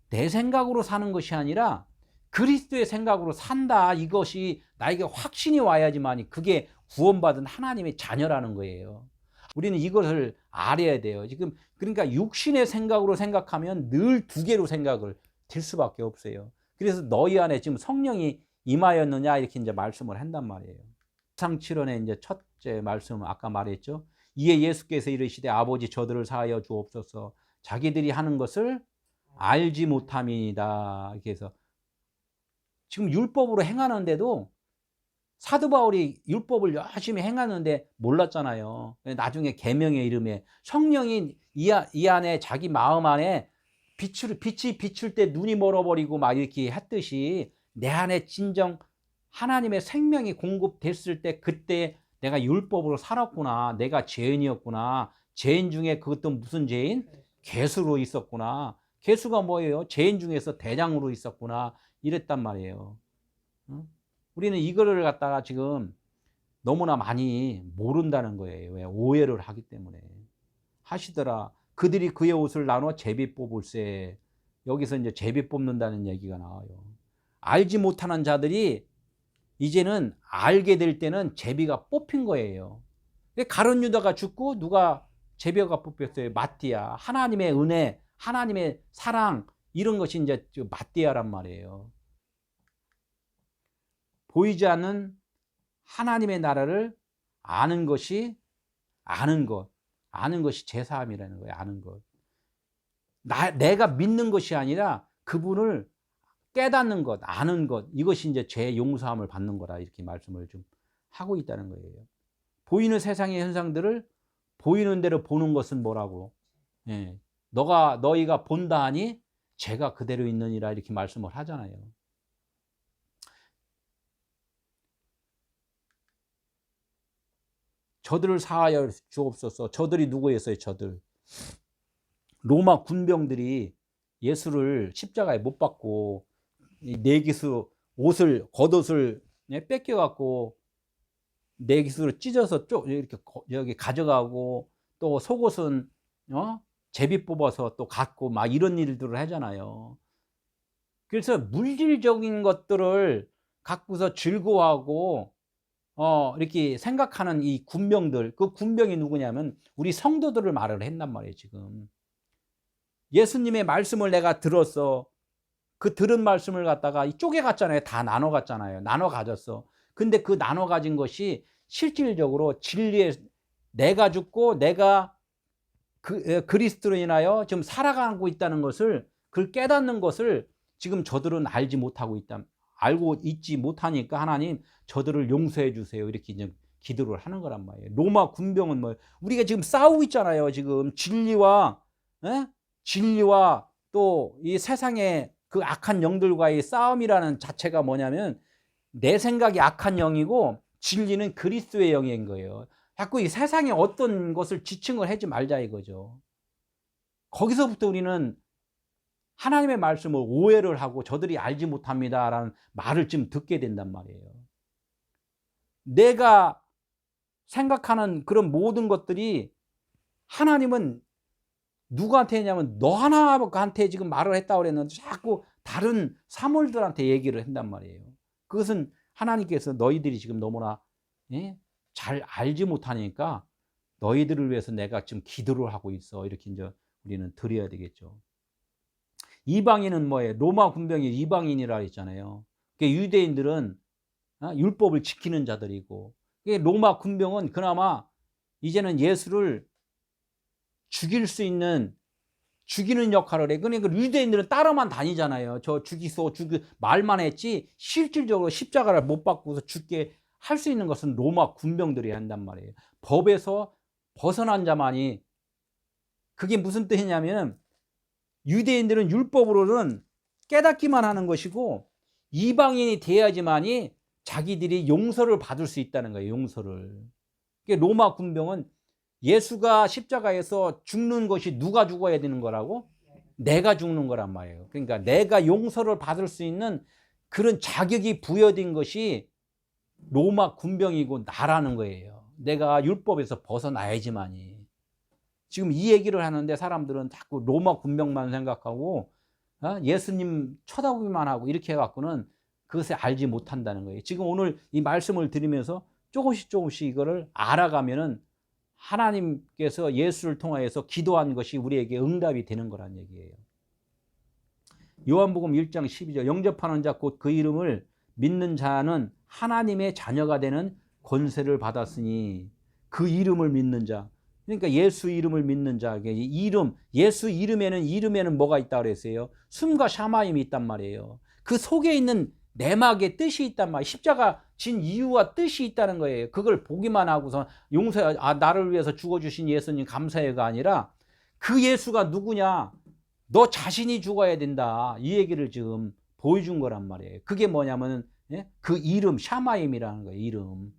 내 생각으로 사는 것이 아니라 그리스도의 생각으로 산다. 이것이 나에게 확신이 와야지만 그게 구원받은 하나님의 자녀라는 거예요. 우리는 이것을 알아야 돼요. 지금 그러니까 육신의 생각으로 생각하면 늘 두 개로 생각을 될 수밖에 없어요. 그래서 너희 안에 지금 성령이 임하였느냐 이렇게 이제 말씀을 한단 말이에요. 가상칠언의 이제 첫째 말씀은 아까 말했죠. 이에 예수께서 이르시되 아버지 저들을 사하여 주옵소서. 자기들이 하는 것을 알지 못함이니이다. 이렇게 해서 지금 율법으로 행하는데도 사도 바울이 율법을 열심히 행하는데 몰랐잖아요. 나중에 계명의 이름에 성령이 이 안에 자기 마음 안에 빛이 비출 때 눈이 멀어버리고 막 이렇게 했듯이 내 안에 진정 하나님의 생명이 공급됐을 때 그때 내가 율법으로 살았구나. 내가 죄인이었구나. 죄인 중에 그것도 무슨 죄인? 괴수로 있었구나. 괴수가 뭐예요? 죄인 중에서 대장으로 있었구나. 이랬단 말이에요. 우리는 이거를 갖다가 지금 너무나 많이 모른다는 거예요. 왜? 오해를 하기 때문에. 하시더라. 그들이 그의 옷을 나눠 제비 뽑을세. 여기서 이제 제비 뽑는다는 얘기가 나와요. 알지 못하는 자들이 이제는 알게 될 때는 제비가 뽑힌 거예요. 가룟 유다가 죽고 누가 제비가 뽑혔어요? 마띠아. 하나님의 은혜, 하나님의 사랑 이런 것이 이제 마띠아란 말이에요. 보이지 않는 하나님의 나라를 아는 것이 아는 것이 제사함이라는 거예요. 아는 것. 내가 믿는 것이 아니라 그분을 깨닫는 것, 아는 것, 이것이 이제 죄 용서함을 받는 거라 이렇게 말씀을 좀 하고 있다는 거예요. 보이는 세상의 현상들을 보이는 대로 보는 것은 뭐라고? 예. 너희가 본다 하니 죄가 그대로 있느니라 이렇게 말씀을 하잖아요. 저들을 사하여 주옵소서. 저들이 누구였어요? 저들. 로마 군병들이 예수를 십자가에 못 박고 내기수 옷을 겉옷을 뺏겨 갖고 내기수로 찢어서 이렇게 여기 가져가고 또 속옷은 제비 뽑아서 또 갖고 막 이런 일들을 하잖아요. 그래서 물질적인 것들을 갖고서 즐거워하고 이렇게 생각하는 이 군병들, 그 군병이 누구냐면 우리 성도들을 말을 했단 말이에요. 지금 예수님의 말씀을 내가 들었어. 그 들은 말씀을 갖다가 쪼개 갔잖아요. 다 나눠 갔잖아요. 나눠 가졌어. 근데 그 나눠 가진 것이 실질적으로 진리에 내가 죽고 내가 그리스도로 인하여 지금 살아가고 있다는 것을, 그걸 깨닫는 것을 지금 저들은 알지 못하고 있다. 알고 있지 못하니까 하나님 저들을 용서해 주세요. 이렇게 이제 기도를 하는 거란 말이에요. 로마 군병은 뭐 우리가 지금 싸우고 있잖아요. 지금 진리와 또 이 세상의 그 악한 영들과의 싸움이라는 자체가 뭐냐면 내 생각이 악한 영이고 진리는 그리스도의 영인 거예요. 자꾸 이 세상에 어떤 것을 지칭을 하지 말자 이거죠. 거기서부터 우리는 하나님의 말씀을 오해를 하고 저들이 알지 못합니다라는 말을 좀 듣게 된단 말이에요. 내가 생각하는 그런 모든 것들이 하나님은 누구한테 했냐면 너 하나한테 지금 말을 했다고 그랬는데 자꾸 다른 사물들한테 얘기를 한단 말이에요. 그것은 하나님께서 너희들이 지금 너무나 잘 알지 못하니까 너희들을 위해서 내가 지금 기도를 하고 있어. 이렇게 이제 우리는 드려야 되겠죠. 이방인은 뭐예요? 로마 군병이 이방인이라 했잖아요. 유대인들은 율법을 지키는 자들이고, 로마 군병은 그나마 이제는 예수를 죽이는 역할을 해. 그러니까 유대인들은 따라만 다니잖아요. 저 죽이소 말만 했지 실질적으로 십자가를 못 박고서 죽게 할 수 있는 것은 로마 군병들이 한단 말이에요. 법에서 벗어난 자만이. 그게 무슨 뜻이냐면 유대인들은 율법으로는 깨닫기만 하는 것이고 이방인이 돼야지만이 자기들이 용서를 받을 수 있다는 거예요. 용서를. 로마 군병은 예수가 십자가에서 죽는 것이 누가 죽어야 되는 거라고? 내가 죽는 거란 말이에요. 그러니까 내가 용서를 받을 수 있는 그런 자격이 부여된 것이 로마 군병이고 나라는 거예요. 내가 율법에서 벗어나야지만이. 지금 이 얘기를 하는데 사람들은 자꾸 로마 군병만 생각하고 예수님 쳐다보기만 하고 이렇게 해갖고는 그것을 알지 못한다는 거예요. 지금 오늘 이 말씀을 드리면서 조금씩 이거를 알아가면은 하나님께서 예수를 통하여서 기도한 것이 우리에게 응답이 되는 거란 얘기예요. 요한복음 1장 12절 영접하는 자 곧 그 이름을 믿는 자는 하나님의 자녀가 되는 권세를 받았으니 그 이름을 믿는 자. 그러니까 예수 이름을 믿는 자. 이름, 예수 이름에는 뭐가 있다고 그랬어요? 숨과 샤마임이 있단 말이에요. 그 속에 있는 내막의 뜻이 있단 말이에요. 십자가 진 이유와 뜻이 있다는 거예요. 그걸 보기만 하고서 나를 위해서 죽어주신 예수님 감사해가 아니라 그 예수가 누구냐? 너 자신이 죽어야 된다. 이 얘기를 지금 보여준 거란 말이에요. 그게 뭐냐면 그 이름 샤마임이라는 거예요. 이름.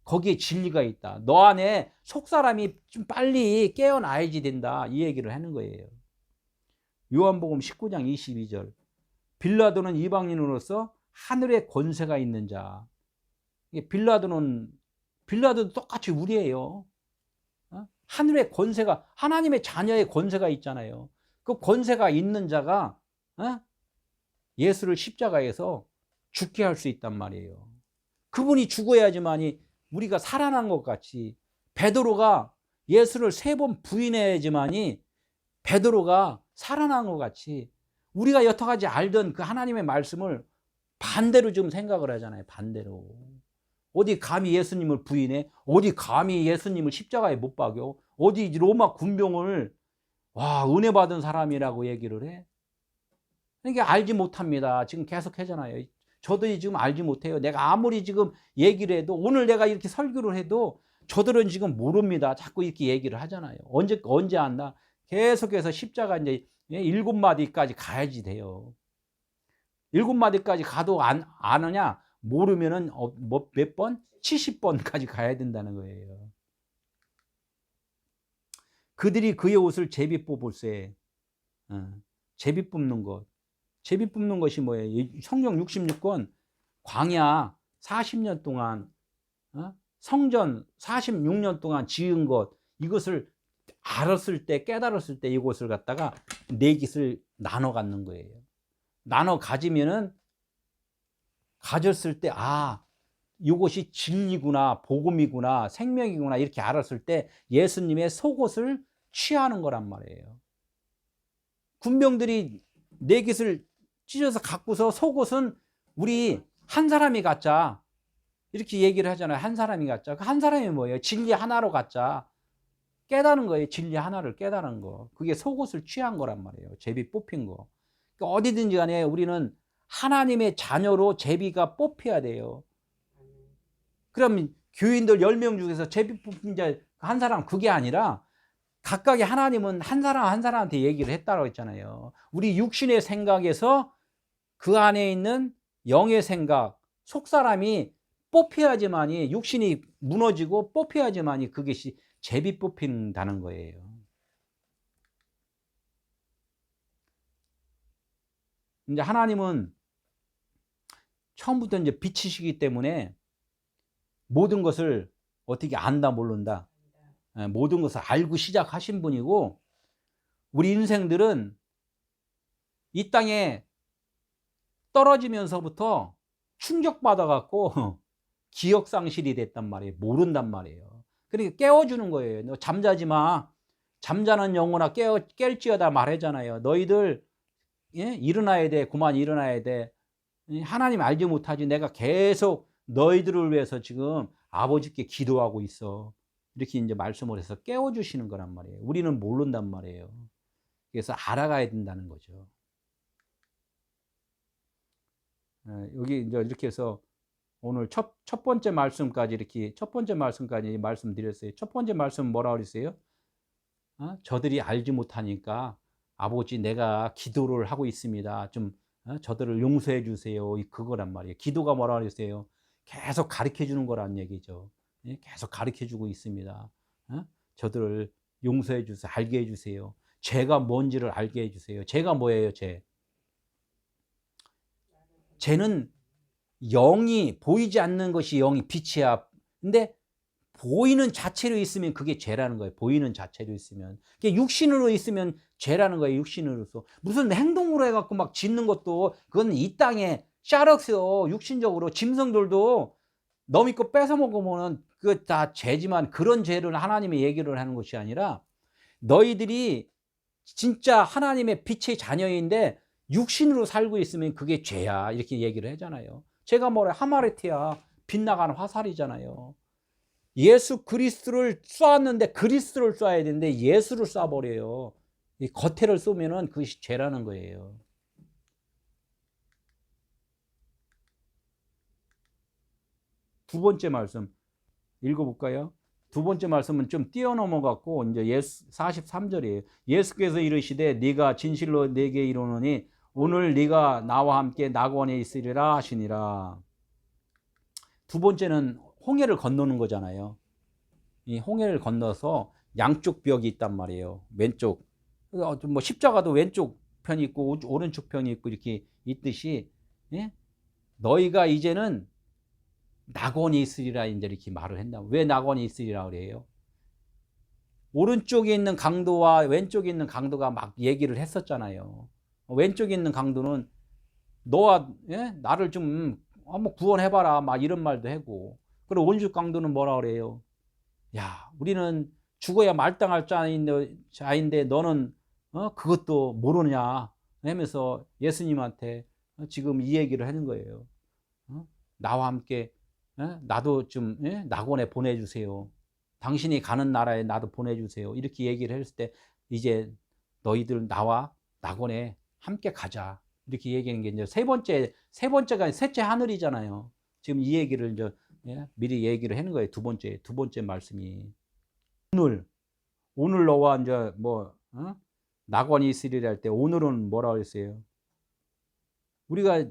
거기에 진리가 있다. 너 안에 속사람이 좀 빨리 깨어나야지 된다. 이 얘기를 하는 거예요. 요한복음 19장 22절 빌라도는 이방인으로서 하늘의 권세가 있는 자. 빌라도도 똑같이 우리예요. 하늘의 권세가, 하나님의 자녀의 권세가 있잖아요. 그 권세가 있는 자가 예수를 십자가에서 죽게 할 수 있단 말이에요. 그분이 죽어야지만이 우리가 살아난 것 같이, 베드로가 예수를 3번 부인해야지만이 베드로가 살아난 것 같이 우리가 여태까지 알던 그 하나님의 말씀을 반대로 좀 생각을 하잖아요. 반대로. 어디 감히 예수님을 부인해? 어디 감히 예수님을 십자가에 못 박여? 어디 로마 군병을 은혜 받은 사람이라고 얘기를 해? 그러니까 알지 못합니다. 지금 계속 하잖아요. 저들이 지금 알지 못해요. 내가 아무리 지금 얘기를 해도, 오늘 내가 이렇게 설교를 해도 저들은 지금 모릅니다. 자꾸 이렇게 얘기를 하잖아요. 언제 안다? 계속해서 십자가 이제 7마디까지 가야지 돼요. 7마디까지 가도 아느냐? 모르면은 몇 번? 70번까지 가야 된다는 거예요. 그들이 그의 옷을 제비 뽑을세. 제비 뽑는 것. 제비 뽑는 것이 뭐예요? 성경 66권 광야 40년 동안 성전 46년 동안 지은 것, 이것을 알았을 때, 깨달았을 때 이것을 갖다가 네 깃을 나눠 갖는 거예요. 나눠 가지면은 가졌을 때 이것이 진리구나, 복음이구나, 생명이구나 이렇게 알았을 때 예수님의 속옷을 취하는 거란 말이에요. 군병들이 네 깃을 찢어서 갖고서 속옷은 우리 한 사람이 갖자 이렇게 얘기를 하잖아요. 한 사람이 갖자. 그 한 사람이 뭐예요? 진리 하나로 갖자. 깨달은 거예요. 진리 하나를 깨달은 거. 그게 속옷을 취한 거란 말이에요. 제비 뽑힌 거. 그러니까 어디든지 간에 우리는 하나님의 자녀로 제비가 뽑혀야 돼요. 그러면 교인들 10명 중에서 제비 뽑힌 자 한 사람, 그게 아니라 각각의 하나님은 한 사람 한 사람한테 얘기를 했다고 했잖아요. 우리 육신의 생각에서 그 안에 있는 영의 생각, 속사람이 뽑혀야지만이, 육신이 무너지고 뽑혀야지만이 그것이 제비 뽑힌다는 거예요. 이제 하나님은 처음부터 이제 빛이시기 때문에 모든 것을 어떻게 안다 모른다, 모든 것을 알고 시작하신 분이고, 우리 인생들은 이 땅에 떨어지면서부터 충격받아 갖고 기억상실이 됐단 말이에요. 모른단 말이에요. 그러니까 깨워주는 거예요. 너 잠자지 마. 잠자는 영혼아 깰지어다 말하잖아요. 너희들 일어나야 돼. 그만 일어나야 돼. 하나님 알지 못하지. 내가 계속 너희들을 위해서 지금 아버지께 기도하고 있어. 이렇게 이제 말씀을 해서 깨워주시는 거란 말이에요. 우리는 모른단 말이에요. 그래서 알아가야 된다는 거죠. 여기 이제 이렇게 해서 오늘 첫 번째 말씀까지 이렇게 말씀드렸어요. 첫 번째 말씀 뭐라고 그랬어요? 저들이 알지 못하니까 아버지 내가 기도를 하고 있습니다. 좀 저들을 용서해 주세요. 그거란 말이에요. 기도가 뭐라고 그랬어요? 계속 가르쳐 주는 거란 얘기죠. 계속 가르쳐 주고 있습니다. 저들을 용서해 주세요. 알게 해 주세요. 죄가 뭔지를 알게 해 주세요. 죄가 뭐예요? 죄는 영이 보이지 않는 것이 영이 빛이야. 근데 보이는 자체로 있으면 그게 죄라는 거예요. 보이는 자체로 있으면. 육신으로 있으면 죄라는 거예요. 육신으로서. 무슨 행동으로 해갖고 막 짓는 것도 그건 이 땅에 샤럭스요. 육신적으로 짐승들도 너 믿고 뺏어 먹으면 그거 다 죄지만, 그런 죄를 하나님의 얘기를 하는 것이 아니라 너희들이 진짜 하나님의 빛의 자녀인데 육신으로 살고 있으면 그게 죄야. 이렇게 얘기를 하잖아요. 제가 뭐래? 하마레트야. 빗나가는 화살이잖아요. 예수 그리스도를 쏘았는데 그리스도를 쏘아야 되는데 예수를 쏴버려요. 이 겉에를 쏘면은 그것이 죄라는 거예요. 두 번째 말씀 읽어볼까요? 두 번째 말씀은 좀 뛰어넘어 갖고 이제 43절이에요. 예수께서 이르시되 네가 진실로 내게 이르노니 오늘 네가 나와 함께 낙원에 있으리라 하시니라. 두 번째는 홍해를 건너는 거잖아요. 이 홍해를 건너서 양쪽 벽이 있단 말이에요. 왼쪽 뭐 십자가도 왼쪽 편이 있고 오른쪽 편이 있고 이렇게 있듯이, 너희가 이제는 낙원이 있으리라 이제 이렇게 말을 한다. 왜 낙원이 있으리라 그래요? 오른쪽에 있는 강도와 왼쪽에 있는 강도가 막 얘기를 했었잖아요. 왼쪽에 있는 강도는 너와 나를 좀 한번 구원해봐라 막 이런 말도 하고, 그리고 오른쪽 강도는 뭐라 그래요? 야, 우리는 죽어야 말당할 자인데 너는 그것도 모르냐 하면서 예수님한테 지금 이 얘기를 하는 거예요. 나와 함께 나도 좀 낙원에 보내주세요. 당신이 가는 나라에 나도 보내주세요. 이렇게 얘기를 했을 때 이제 너희들 나와 낙원에 함께 가자. 이렇게 얘기하는 게 이제 세 번째가 셋째 하늘이잖아요. 지금 이 얘기를 이제 미리 얘기를 하는 거예요. 두 번째 말씀이. 오늘 너와 이제 낙원이 있으리라 할 때 오늘은 뭐라고 했어요? 우리가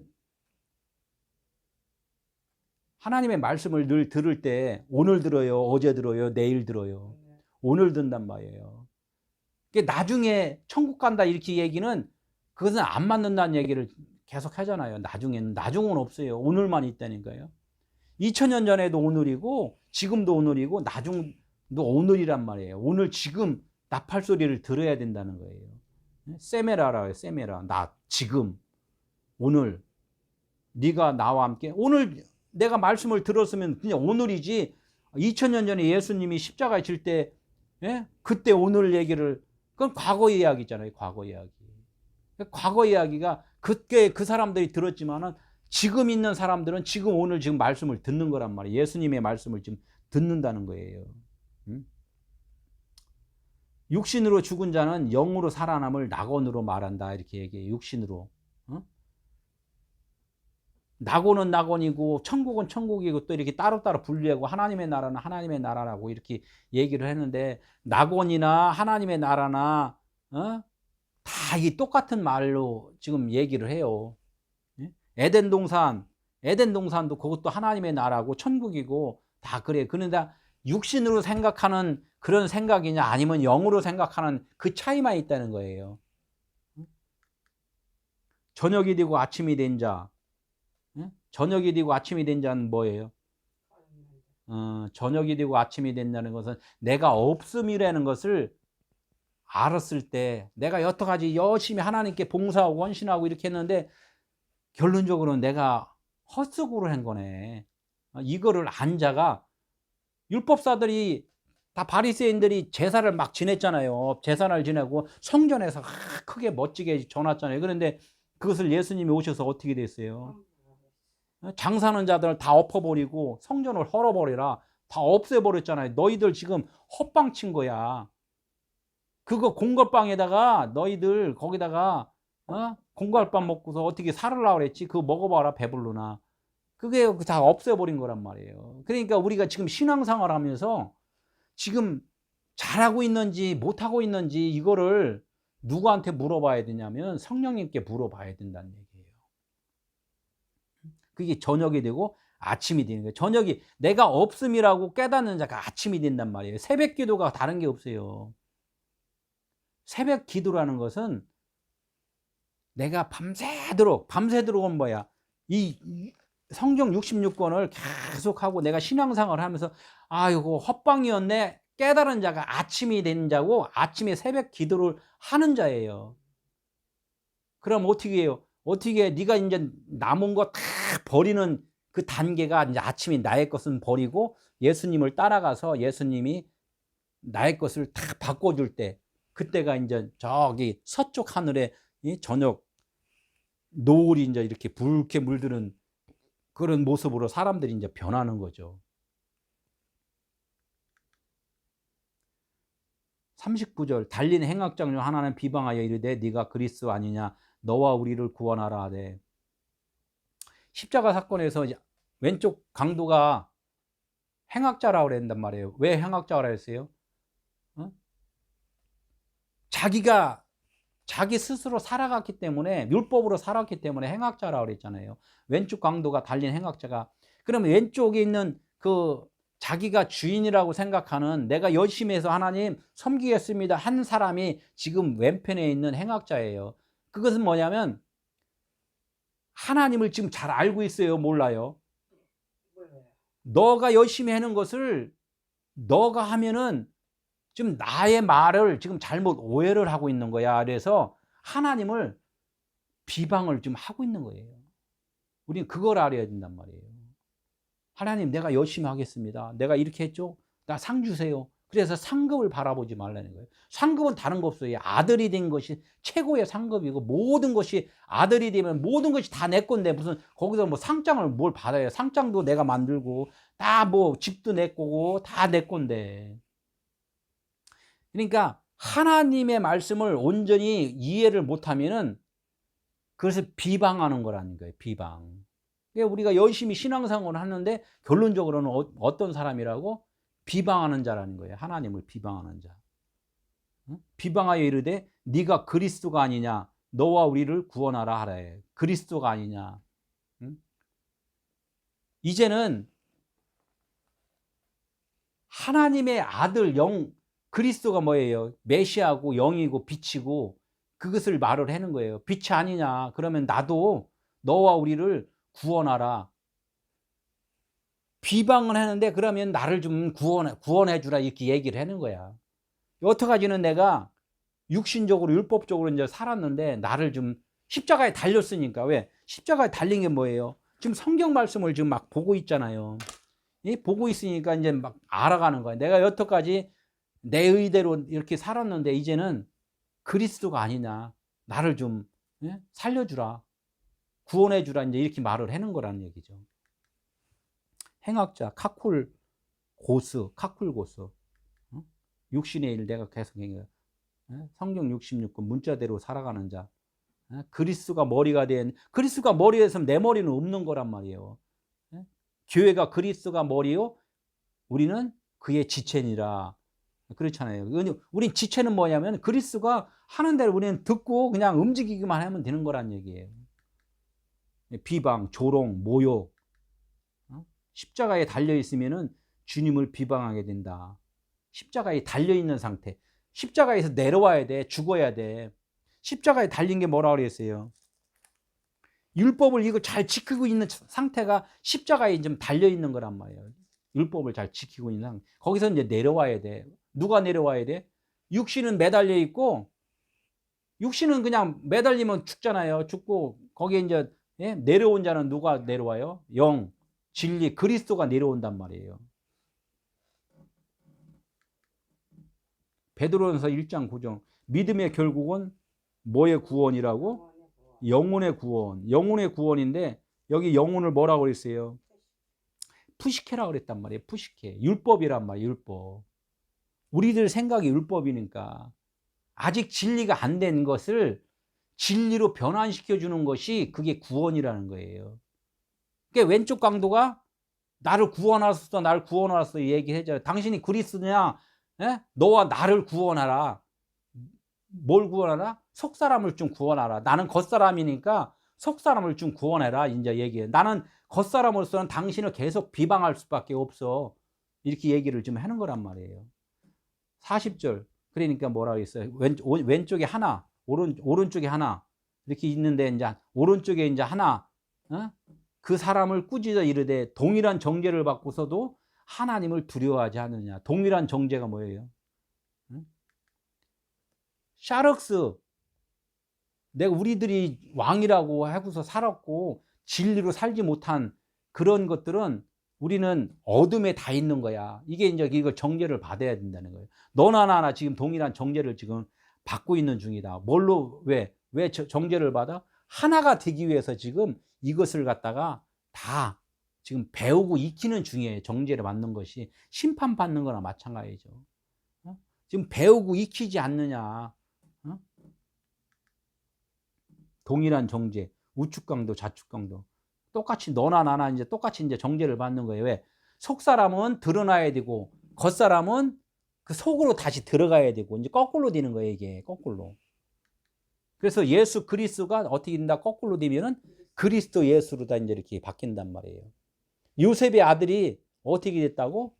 하나님의 말씀을 늘 들을 때 오늘 들어요, 어제 들어요, 내일 들어요. 오늘 든단 말이에요. 나중에 천국 간다 이렇게 얘기는 그것은 안 맞는다는 얘기를 계속 하잖아요. 나중은 없어요. 오늘만 있다니까요. 2000년 전에도 오늘이고 지금도 오늘이고 나중도 오늘이란 말이에요. 오늘 지금 나팔 소리를 들어야 된다는 거예요. 세메라라요. 세메라. 나 지금 오늘 네가 나와 함께 오늘 내가 말씀을 들었으면 그냥 오늘이지 2000년 전에 예수님이 십자가에 질 때 그때 오늘 얘기를 그건 과거 이야기잖아요. 과거 이야기. 과거 이야기가 그때 그 사람들이 들었지만은 지금 있는 사람들은 지금 오늘 지금 말씀을 듣는 거란 말이에요. 예수님의 말씀을 지금 듣는다는 거예요. 육신으로 죽은 자는 영으로 살아남을 낙원으로 말한다 이렇게 얘기해요. 육신으로. 낙원은 낙원이고 천국은 천국이고 또 이렇게 따로따로 분리하고 하나님의 나라는 하나님의 나라라고 이렇게 얘기를 했는데 낙원이나 하나님의 나라나 다 이 똑같은 말로 지금 얘기를 해요. 에덴 동산도 그것도 하나님의 나라고 천국이고 다 그래. 그런데 육신으로 생각하는 그런 생각이냐 아니면 영으로 생각하는 그 차이만 있다는 거예요. 저녁이 되고 아침이 된 자. 저녁이 되고 아침이 된 자는 뭐예요? 저녁이 되고 아침이 된다는 것은 내가 없음이라는 것을 알았을 때 내가 여태까지 열심히 하나님께 봉사하고 헌신하고 이렇게 했는데 결론적으로는 내가 헛수고를 한 거네. 이거를 안 자가 율법사들이 다 바리새인들이 제사를 막 지냈잖아요. 제사를 지내고 성전에서 크게 멋지게 전했잖아요. 그런데 그것을 예수님이 오셔서 어떻게 됐어요? 장사하는 자들을 다 엎어버리고 성전을 헐어버리라 다 없애버렸잖아요. 너희들 지금 헛방 친 거야. 그거 공갈빵에다가 너희들 거기다가 공갈빵 먹고서 어떻게 살으려고 그랬지? 그거 먹어봐라 배불르나. 그게 다 없애버린 거란 말이에요. 그러니까 우리가 지금 신앙생활 하면서 지금 잘하고 있는지 못하고 있는지 이거를 누구한테 물어봐야 되냐면 성령님께 물어봐야 된다는 얘기예요. 그게 저녁이 되고 아침이 되는 거예요. 저녁이 내가 없음이라고 깨닫는 자가 아침이 된단 말이에요. 새벽 기도가 다른 게 없어요. 새벽 기도라는 것은 내가 밤새도록 은 뭐야? 이 성경 66권을 계속하고 내가 신앙생활을 하면서 아이고 헛방이었네 깨달은 자가 아침이 된 자고 아침에 새벽 기도를 하는 자예요. 그럼 어떻게 해요? 어떻게 네가 이제 남은 거 다 버리는 그 단계가 이제 아침에 나의 것은 버리고 예수님을 따라가서 예수님이 나의 것을 다 바꿔줄 때 그때가 이제 저기 서쪽 하늘에 이 저녁 노을이 이제 이렇게 붉게 물드는 그런 모습으로 사람들이 이제 변하는 거죠. 39절 달린 행악장 중 하나는 비방하여 이르되 네가 그리스도 아니냐 너와 우리를 구원하라 하되 십자가 사건에서 왼쪽 강도가 행악자라고 그랬단 말이에요. 왜 행악자라고 했어요? 자기 스스로 살아갔기 때문에 율법으로 살았기 때문에 행악자라고 그랬잖아요. 왼쪽 강도가 달린 행악자가 그러면 왼쪽에 있는 그 자기가 주인이라고 생각하는 내가 열심히 해서 하나님 섬기겠습니다 한 사람이 지금 왼편에 있는 행악자예요. 그것은 뭐냐면 하나님을 지금 잘 알고 있어요? 몰라요? 너가 열심히 하는 것을 너가 하면은 지금 나의 말을 지금 잘못 오해를 하고 있는 거야. 그래서 하나님을 비방을 좀 하고 있는 거예요. 우리는 그걸 알아야 된단 말이에요. 하나님 내가 열심히 하겠습니다. 내가 이렇게 했죠? 나 상 주세요. 그래서 상급을 바라보지 말라는 거예요. 상급은 다른 거 없어요. 아들이 된 것이 최고의 상급이고 모든 것이 아들이 되면 모든 것이 다 내 건데 무슨 거기서 뭐 상장을 뭘 받아요. 상장도 내가 만들고 다 뭐 집도 내 거고 다 내 건데. 그러니까 하나님의 말씀을 온전히 이해를 못하면은 그것을 비방하는 거라는 거예요. 비방. 그러니까 우리가 열심히 신앙생활을 하는데 결론적으로는 어떤 사람이라고? 비방하는 자라는 거예요. 하나님을 비방하는 자. 비방하여 이르되 네가 그리스도가 아니냐 너와 우리를 구원하라 하래. 그리스도가 아니냐. 이제는 하나님의 아들 영 그리스도가 뭐예요? 메시아고 영이고 빛이고 그것을 말을 하는 거예요. 빛이 아니냐? 그러면 나도 너와 우리를 구원하라. 비방을 하는데 그러면 나를 좀 구원해 주라 이렇게 얘기를 하는 거야. 여태까지는 내가 육신적으로 율법적으로 이제 살았는데 나를 좀 십자가에 달렸으니까. 왜? 십자가에 달린 게 뭐예요? 지금 성경 말씀을 지금 막 보고 있잖아요. 보고 있으니까 이제 막 알아가는 거야. 내가 여태까지 내 의대로 이렇게 살았는데 이제는 그리스도가 아니냐. 나를 좀 살려주라. 구원해주라. 이제 이렇게 말을 하는 거라는 얘기죠. 행악자 카쿨고스 육신의 일 내가 계속 행해. 성경 66권 문자대로 살아가는 자. 그리스도가 머리가 된, 그리스도가 머리에서 내 머리는 없는 거란 말이에요. 교회가 그리스도가 머리요, 우리는 그의 지체니라. 그렇잖아요. 우린 지체는 뭐냐면 그리스도가 하는 대로 우리는 듣고 그냥 움직이기만 하면 되는 거란 얘기예요. 비방, 조롱, 모욕, 십자가에 달려 있으면은 주님을 비방하게 된다. 십자가에 달려 있는 상태. 십자가에서 내려와야 돼. 죽어야 돼. 십자가에 달린 게 뭐라고 그랬어요? 율법을 이거 잘 지키고 있는 상태가 십자가에 좀 달려 있는 거란 말이에요. 율법을 잘 지키고 있는 상태. 거기서 이제 내려와야 돼. 누가 내려와야 돼? 육신은 매달려 있고, 육신은 그냥 매달리면 죽잖아요. 죽고 거기에 이제 내려온 자는 누가 내려와요? 영, 진리, 그리스도가 내려온단 말이에요. 베드로전서 1장 9절. 믿음의 결국은 뭐의 구원이라고? 영혼의 구원. 영혼의 구원인데 여기 영혼을 뭐라고 그랬어요? 푸시케라고 그랬단 말이에요. 푸시케. 율법이란 말이에요. 율법. 우리들 생각이 율법이니까 아직 진리가 안 된 것을 진리로 변환시켜 주는 것이 그게 구원이라는 거예요. 그러니까 왼쪽 강도가 나를 구원하소서, 나를 구원하소서 얘기해줘요. 당신이 그리스도냐? 너와 나를 구원하라. 뭘 구원하라? 속사람을 좀 구원하라. 나는 겉사람이니까 속사람을 좀 구원해라. 이제 얘기해. 나는 겉사람으로서는 당신을 계속 비방할 수밖에 없어. 이렇게 얘기를 좀 하는 거란 말이에요. 40절. 그러니까 뭐라고 했어요? 왼쪽에 하나, 오른쪽에 하나. 이렇게 있는데 이제 오른쪽에 이제 하나. 그 사람을 꾸짖어 이르되 동일한 정죄를 받고서도 하나님을 두려워하지 않느냐. 동일한 정죄가 뭐예요? 샤륵스, 내가 우리들이 왕이라고 하고서 살았고 진리로 살지 못한 그런 것들은 우리는 어둠에 다 있는 거야. 이게 이제 이걸 정죄를 받아야 된다는 거예요. 너나 나나 지금 동일한 정죄를 지금 받고 있는 중이다. 뭘로, 왜 정죄를 받아? 하나가 되기 위해서 지금 이것을 갖다가 다 지금 배우고 익히는 중이에요. 정죄를 받는 것이 심판받는 거나 마찬가지죠. 지금 배우고 익히지 않느냐. 동일한 정죄, 우측강도 좌측강도 똑같이 너나 나나 이제 똑같이 이제 정죄를 받는 거예요. 왜? 속사람은 드러나야 되고 겉사람은 그 속으로 다시 들어가야 되고 이제 거꾸로 되는 거예요. 이게 거꾸로. 그래서 예수 그리스도가 어떻게 된다? 거꾸로 되면은 그리스도 예수로 다 이제 이렇게 바뀐단 말이에요. 요셉의 아들이 어떻게 됐다고?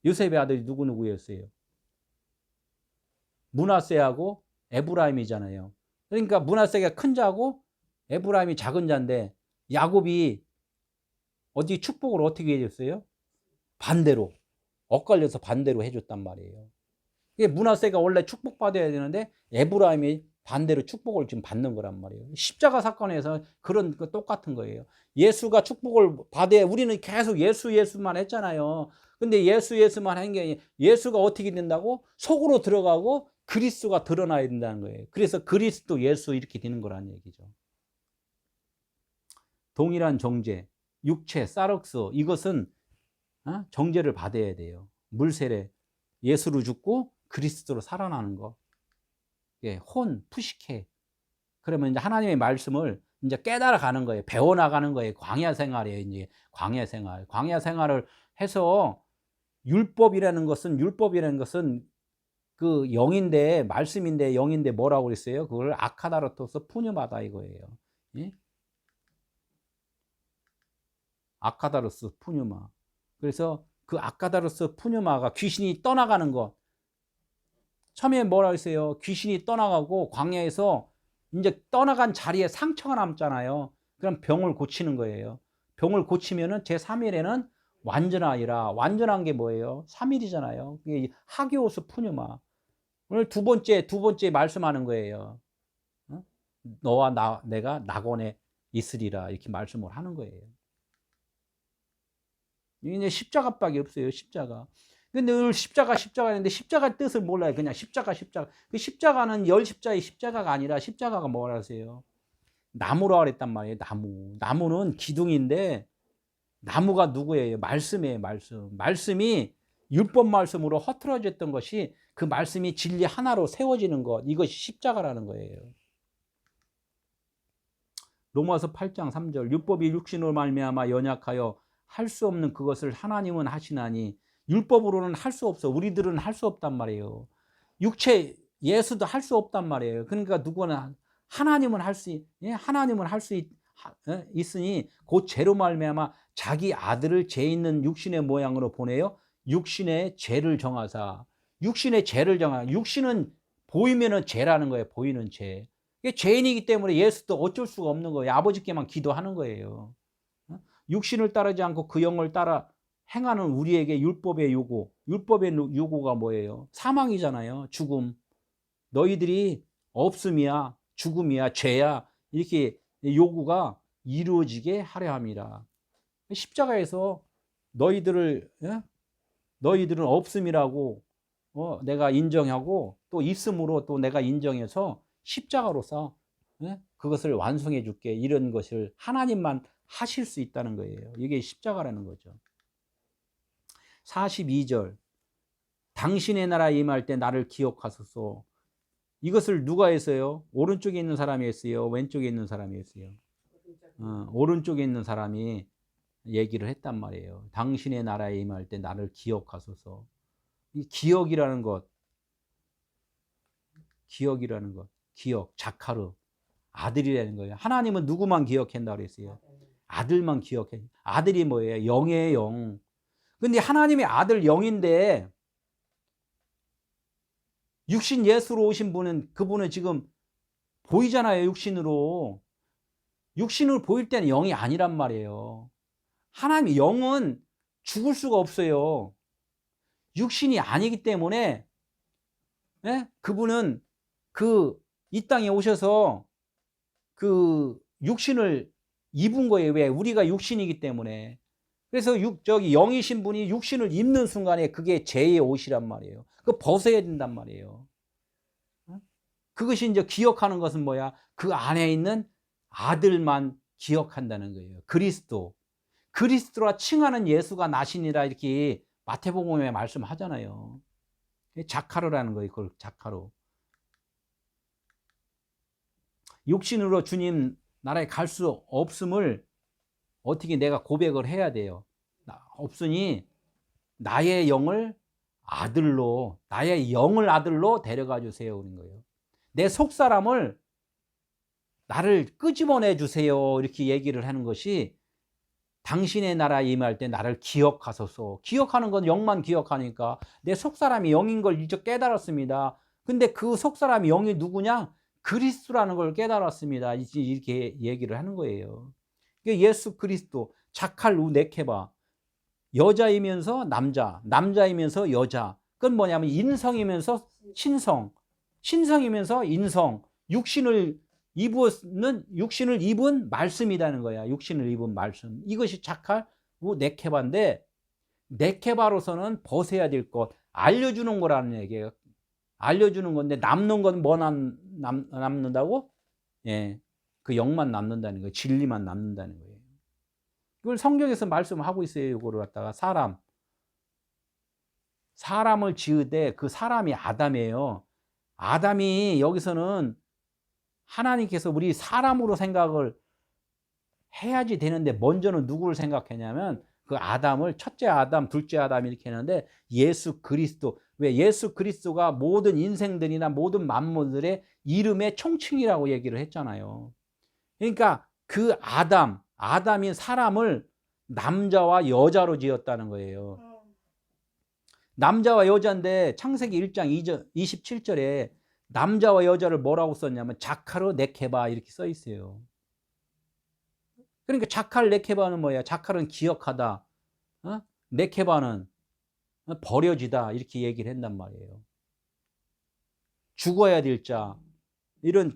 요셉의 아들이 누구였어요? 므낫세하고 에브라임이잖아요. 그러니까 므낫세가 큰 자고 에브라임이 작은 자인데 야곱이 어디 축복을 어떻게 해줬어요? 반대로 엇갈려서 반대로 해줬단 말이에요. 므낫세가 원래 축복받아야 되는데 에브라임이 반대로 축복을 지금 받는 거란 말이에요. 십자가 사건에서 그런 거 똑같은 거예요. 예수가 축복을 받아야, 우리는 계속 예수만 했잖아요. 근데 예수만 한 게 아니라 예수가 어떻게 된다고? 속으로 들어가고 그리스도가 드러나야 된다는 거예요. 그래서 그리스도 예수 이렇게 되는 거라는 얘기죠. 동일한 정죄, 육체, 사륵스, 이것은 정죄를 받아야 돼요. 물세례, 예수로 죽고 그리스도로 살아나는 거. 푸시케. 그러면 이제 하나님의 말씀을 이제 깨달아 가는 거예요. 배워나가는 거예요. 광야 생활이에요. 이제 광야 생활. 광야 생활을 해서 율법이라는 것은 그 영인데, 말씀인데, 영인데 뭐라고 그랬어요? 그걸 아카다로토스 푸뉴마다 이거예요. 예? 아카다로스 푸뉴마. 그래서 그 아까다로스 푸뉴마가 귀신이 떠나가는 것. 처음에 뭐라 했어요? 귀신이 떠나가고 광야에서 이제 떠나간 자리에 상처가 남잖아요. 그럼 병을 고치는 거예요. 병을 고치면은 제3일에는 완전하리라. 완전한 게 뭐예요? 3일이잖아요. 그게 하기오스 푸뉴마. 오늘 두 번째 말씀하는 거예요. 어? 너와 내가 낙원에 있으리라. 이렇게 말씀을 하는 거예요. 이제 십자가밖에 없어요. 십자가. 근데 늘 십자가 했는데 십자가 뜻을 몰라요. 그냥 십자가. 그 십자가는 열 십자의 십자가가 아니라 십자가가 뭐라 하세요? 나무라 그랬단 말이에요. 나무는 기둥인데 나무가 누구예요? 말씀이에요. 말씀이 율법 말씀으로 허틀어졌던 것이 그 말씀이 진리 하나로 세워지는 것. 이것이 십자가라는 거예요. 로마서 8장 3절 율법이 육신으로 말미암아 연약하여 할 수 없는 그것을 하나님은 하시나니 율법으로는 할 수 없어. 우리들은 할 수 없단 말이에요. 육체 예수도 할 수 없단 말이에요. 그러니까 누구나 하나님은 할 수 있으니 곧 죄로 말미암아 자기 아들을 죄 있는 육신의 모양으로 보내요. 육신의 죄를 정하사. 육신은 보이면은 죄라는 거예요. 보이는 죄. 이게 죄인이기 때문에 예수도 어쩔 수가 없는 거예요. 아버지께만 기도하는 거예요. 육신을 따르지 않고 그 영을 따라 행하는 우리에게 율법의 요구가 뭐예요? 사망이잖아요. 죽음. 너희들이 없음이야, 죽음이야, 죄야. 이렇게 요구가 이루어지게 하려 함이라. 십자가에서 너희들은 없음이라고 내가 인정하고 또 있음으로 또 내가 인정해서 십자가로서 그것을 완성해 줄게. 이런 것을 하나님만 하실 수 있다는 거예요. 이게 십자가라는 거죠. 42절 당신의 나라에 임할 때 나를 기억하소서. 이것을 누가 했어요? 오른쪽에 있는 사람이 했어요? 왼쪽에 있는 사람이 했어요? 오른쪽에 있는 사람이 얘기를 했단 말이에요. 당신의 나라에 임할 때 나를 기억하소서. 이 기억이라는 것, 자카르, 아들이라는 거예요. 하나님은 누구만 기억한다고 그랬어요? 아들만 기억해. 아들이 뭐예요? 영이에요, 영. 근데 하나님의 아들 영인데 육신 예수로 오신 분은 그분은 지금 보이잖아요. 육신으로 보일 때는 영이 아니란 말이에요. 하나님의 영은 죽을 수가 없어요. 육신이 아니기 때문에 그분은 이 땅에 오셔서 그 육신을 입은 거예요. 왜? 우리가 육신이기 때문에. 그래서 영이신 분이 육신을 입는 순간에 그게 죄의 옷이란 말이에요. 그거 벗어야 된단 말이에요. 그것이 이제 기억하는 것은 뭐야? 그 안에 있는 아들만 기억한다는 거예요. 그리스도라 칭하는 예수가 나시니라 이렇게 마태복음에 말씀하잖아요. 자카르라는 거예요. 그걸 자카르. 육신으로 주님 나라에 갈 수 없음을 어떻게 내가 고백을 해야 돼요. 없으니 나의 영을 아들로 데려가 주세요. 그런 거예요. 내 속사람을 나를 끄집어내 주세요. 이렇게 얘기를 하는 것이 당신의 나라에 임할 때 나를 기억하소서. 기억하는 건 영만 기억하니까 내 속사람이 영인 걸 이제 깨달았습니다. 근데 그 속사람이 영이 누구냐? 그리스도라는 걸 깨달았습니다. 이렇게 얘기를 하는 거예요. 예수 그리스도, 자칼루 네케바. 여자이면서 남자이면서 여자. 그건 뭐냐면 인성이면서 신성이면서 인성. 육신을 입은 말씀이라는 거야. 육신을 입은 말씀. 이것이 자칼루 네케바인데, 네케바로서는 벗어야 될 것, 알려주는 거라는 얘기예요. 알려주는 건데, 남는 건 뭐 남는다고? 예. 그 영만 남는다는 거예요. 진리만 남는다는 거예요. 이걸 성경에서 말씀하고 있어요. 이거를 갖다가 사람을 지으되 그 사람이 아담이에요. 아담이 여기서는 하나님께서 우리 사람으로 생각을 해야지 되는데 먼저는 누구를 생각했냐면 그 아담을 첫째 아담, 둘째 아담 이렇게 했는데 예수 그리스도. 왜? 예수 그리스도가 모든 인생들이나 모든 만물들의 이름의 총칭이라고 얘기를 했잖아요. 그러니까 그 아담인 사람을 남자와 여자로 지었다는 거예요. 남자와 여자인데 창세기 1장 27절에 남자와 여자를 뭐라고 썼냐면 자카르 네케바 이렇게 써 있어요. 그러니까 자칼 네케바는 뭐야? 자칼은 기억하다. 네케바는 버려지다. 이렇게 얘기를 한단 말이에요. 죽어야 될 자. 이런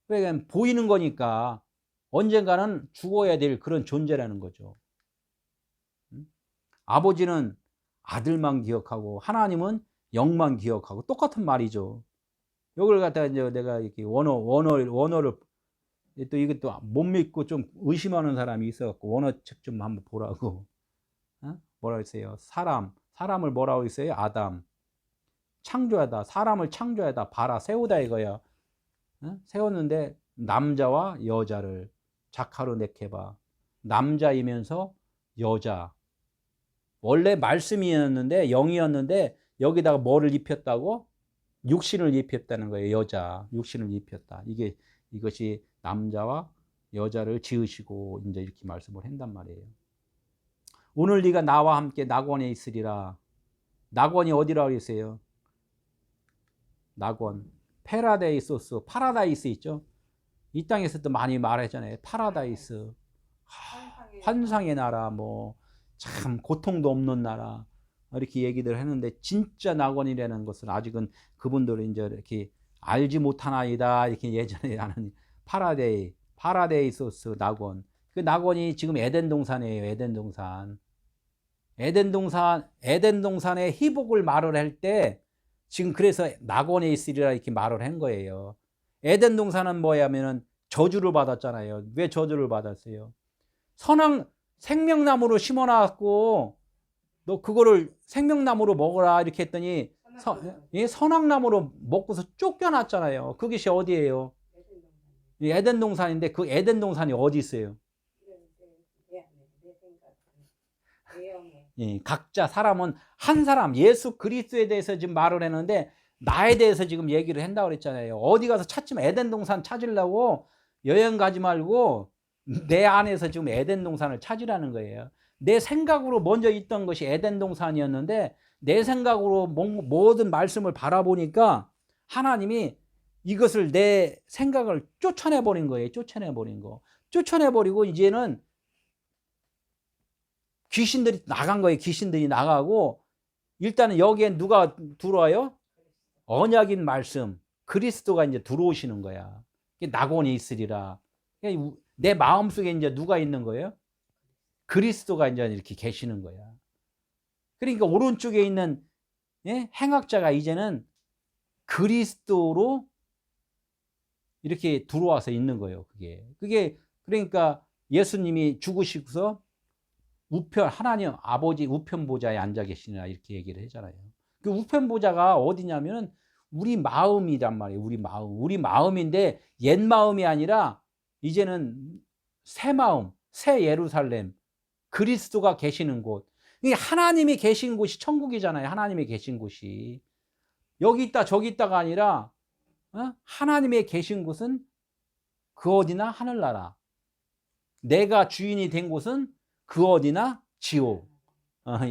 왜냐면 보이는 거니까 언젠가는 죽어야 될 그런 존재라는 거죠. 아버지는 아들만 기억하고 하나님은 영만 기억하고 똑같은 말이죠. 이걸 갖다가 이제 내가 이렇게 원어를 또 이것도 못 믿고 좀 의심하는 사람이 있어갖고 원어책 좀 한번 보라고. 뭐라 했어요? 사람을 뭐라고 했어요? 아담. 창조하다. 사람을 창조하다. 봐라. 세우다 이거야. 세웠는데 남자와 여자를 자카르 네케바. 남자이면서 여자. 원래 말씀이었는데 영이었는데 여기다가 뭐를 입혔다고? 육신을 입혔다는 거예요. 여자. 육신을 입혔다. 이것이 남자와 여자를 지으시고 이제 이렇게 말씀을 한단 말이에요. 오늘 네가 나와 함께 낙원에 있으리라. 낙원이 어디라고 했어요? 낙원. 파라다이스 있죠? 이 땅에서도 많이 말하잖아요. 파라다이스. 환상의 나라, 참 고통도 없는 나라. 이렇게 얘기들 했는데 진짜 낙원이라는 것은 아직은 그분들은 이제 이렇게 알지 못하나이다. 이렇게 예전에 하는 파라데이소스 낙원. 그 낙원이 지금 에덴 동산이에요. 에덴 동산의 희복을 말을 할 때 지금 그래서 낙원에 있으리라 이렇게 말을 한 거예요. 에덴 동산은 뭐냐면은 저주를 받았잖아요. 왜 저주를 받았어요? 생명나무로 심어놨고 너 그거를 생명나무로 먹어라 이렇게 했더니 선악나무로 먹고서 쫓겨났잖아요. 그것이 어디예요? 에덴 동산인데 그 에덴 동산이 어디 있어요? 각자 사람은 한 사람 예수 그리스도에 대해서 지금 말을 했는데 나에 대해서 지금 얘기를 한다고 그랬잖아요. 어디 가서 찾지만 에덴 동산 찾으려고 여행 가지 말고 내 안에서 지금 에덴 동산을 찾으라는 거예요. 내 생각으로 먼저 있던 것이 에덴 동산이었는데 내 생각으로 모든 말씀을 바라보니까 하나님이 이것을 내 생각을 쫓아내버린 거예요. 쫓아내버리고 이제는 귀신들이 나간 거예요. 귀신들이 나가고 일단은 여기에 누가 들어와요? 언약인 말씀 그리스도가 이제 들어오시는 거야. 낙원이 있으리라. 내 마음속에 이제 누가 있는 거예요? 그리스도가 이제 이렇게 계시는 거야. 그러니까 오른쪽에 있는 행악자가 이제는 그리스도로 이렇게 들어와서 있는 거예요. 그게 그러니까 예수님이 죽으시고서 하나님 아버지 우편 보좌에 앉아 계시니라 이렇게 얘기를 하잖아요. 그 우편 보좌가 어디냐면은 우리 마음이란 말이에요. 우리 마음인데 옛 마음이 아니라 이제는 새 마음, 새 예루살렘, 그리스도가 계시는 곳. 하나님이 계신 곳이 천국이잖아요. 하나님이 계신 곳이 여기 있다 저기 있다가 아니라 하나님의 계신 곳은 그 어디나 하늘나라. 내가 주인이 된 곳은 그 어디나 지옥.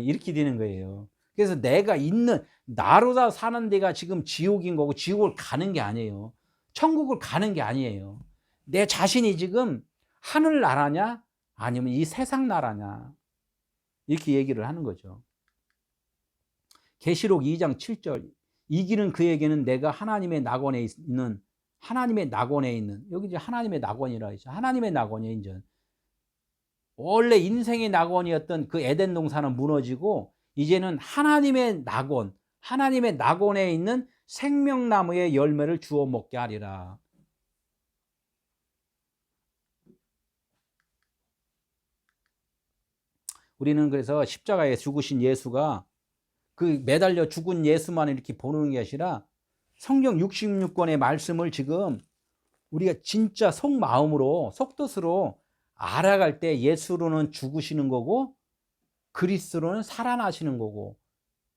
이렇게 되는 거예요. 그래서 내가 있는 나로다 사는 데가 지금 지옥인 거고 지옥을 가는 게 아니에요. 천국을 가는 게 아니에요. 내 자신이 지금 하늘나라냐 아니면 이 세상 나라냐 이렇게 얘기를 하는 거죠. 계시록 2장 7절 이기는 그에게는 내가 하나님의 낙원에 있는 여기 이제 하나님의 낙원이라 했죠. 하나님의 낙원이에요. 이제 원래 인생의 낙원이었던 그 에덴 동산은 무너지고 이제는 하나님의 낙원에 있는 생명나무의 열매를 주워 먹게 하리라. 우리는 그래서 십자가에 죽으신 예수가 그 매달려 죽은 예수만 이렇게 보는 게 아니라 성경 66권의 말씀을 지금 우리가 진짜 속마음으로 속뜻으로 알아갈 때 예수로는 죽으시는 거고 그리스도로는 살아나시는 거고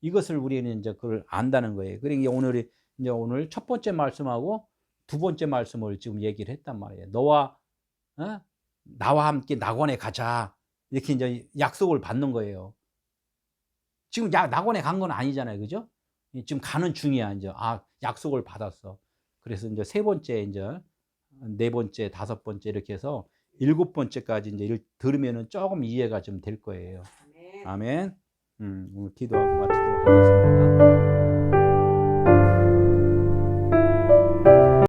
이것을 우리는 이제 그걸 안다는 거예요. 그러니까 오늘 첫 번째 말씀하고 두 번째 말씀을 지금 얘기를 했단 말이에요. 나와 함께 낙원에 가자. 이렇게 이제 약속을 받는 거예요. 지금 낙원에 간 건 아니잖아요. 그죠? 지금 가는 중이야. 이제 약속을 받았어. 그래서 이제 세 번째, 이제 네 번째, 다섯 번째 이렇게 해서 일곱 번째까지 이제 들으면은 조금 이해가 좀 될 거예요. 아멘. 아멘. 오늘 기도하고 마치도록 하겠습니다.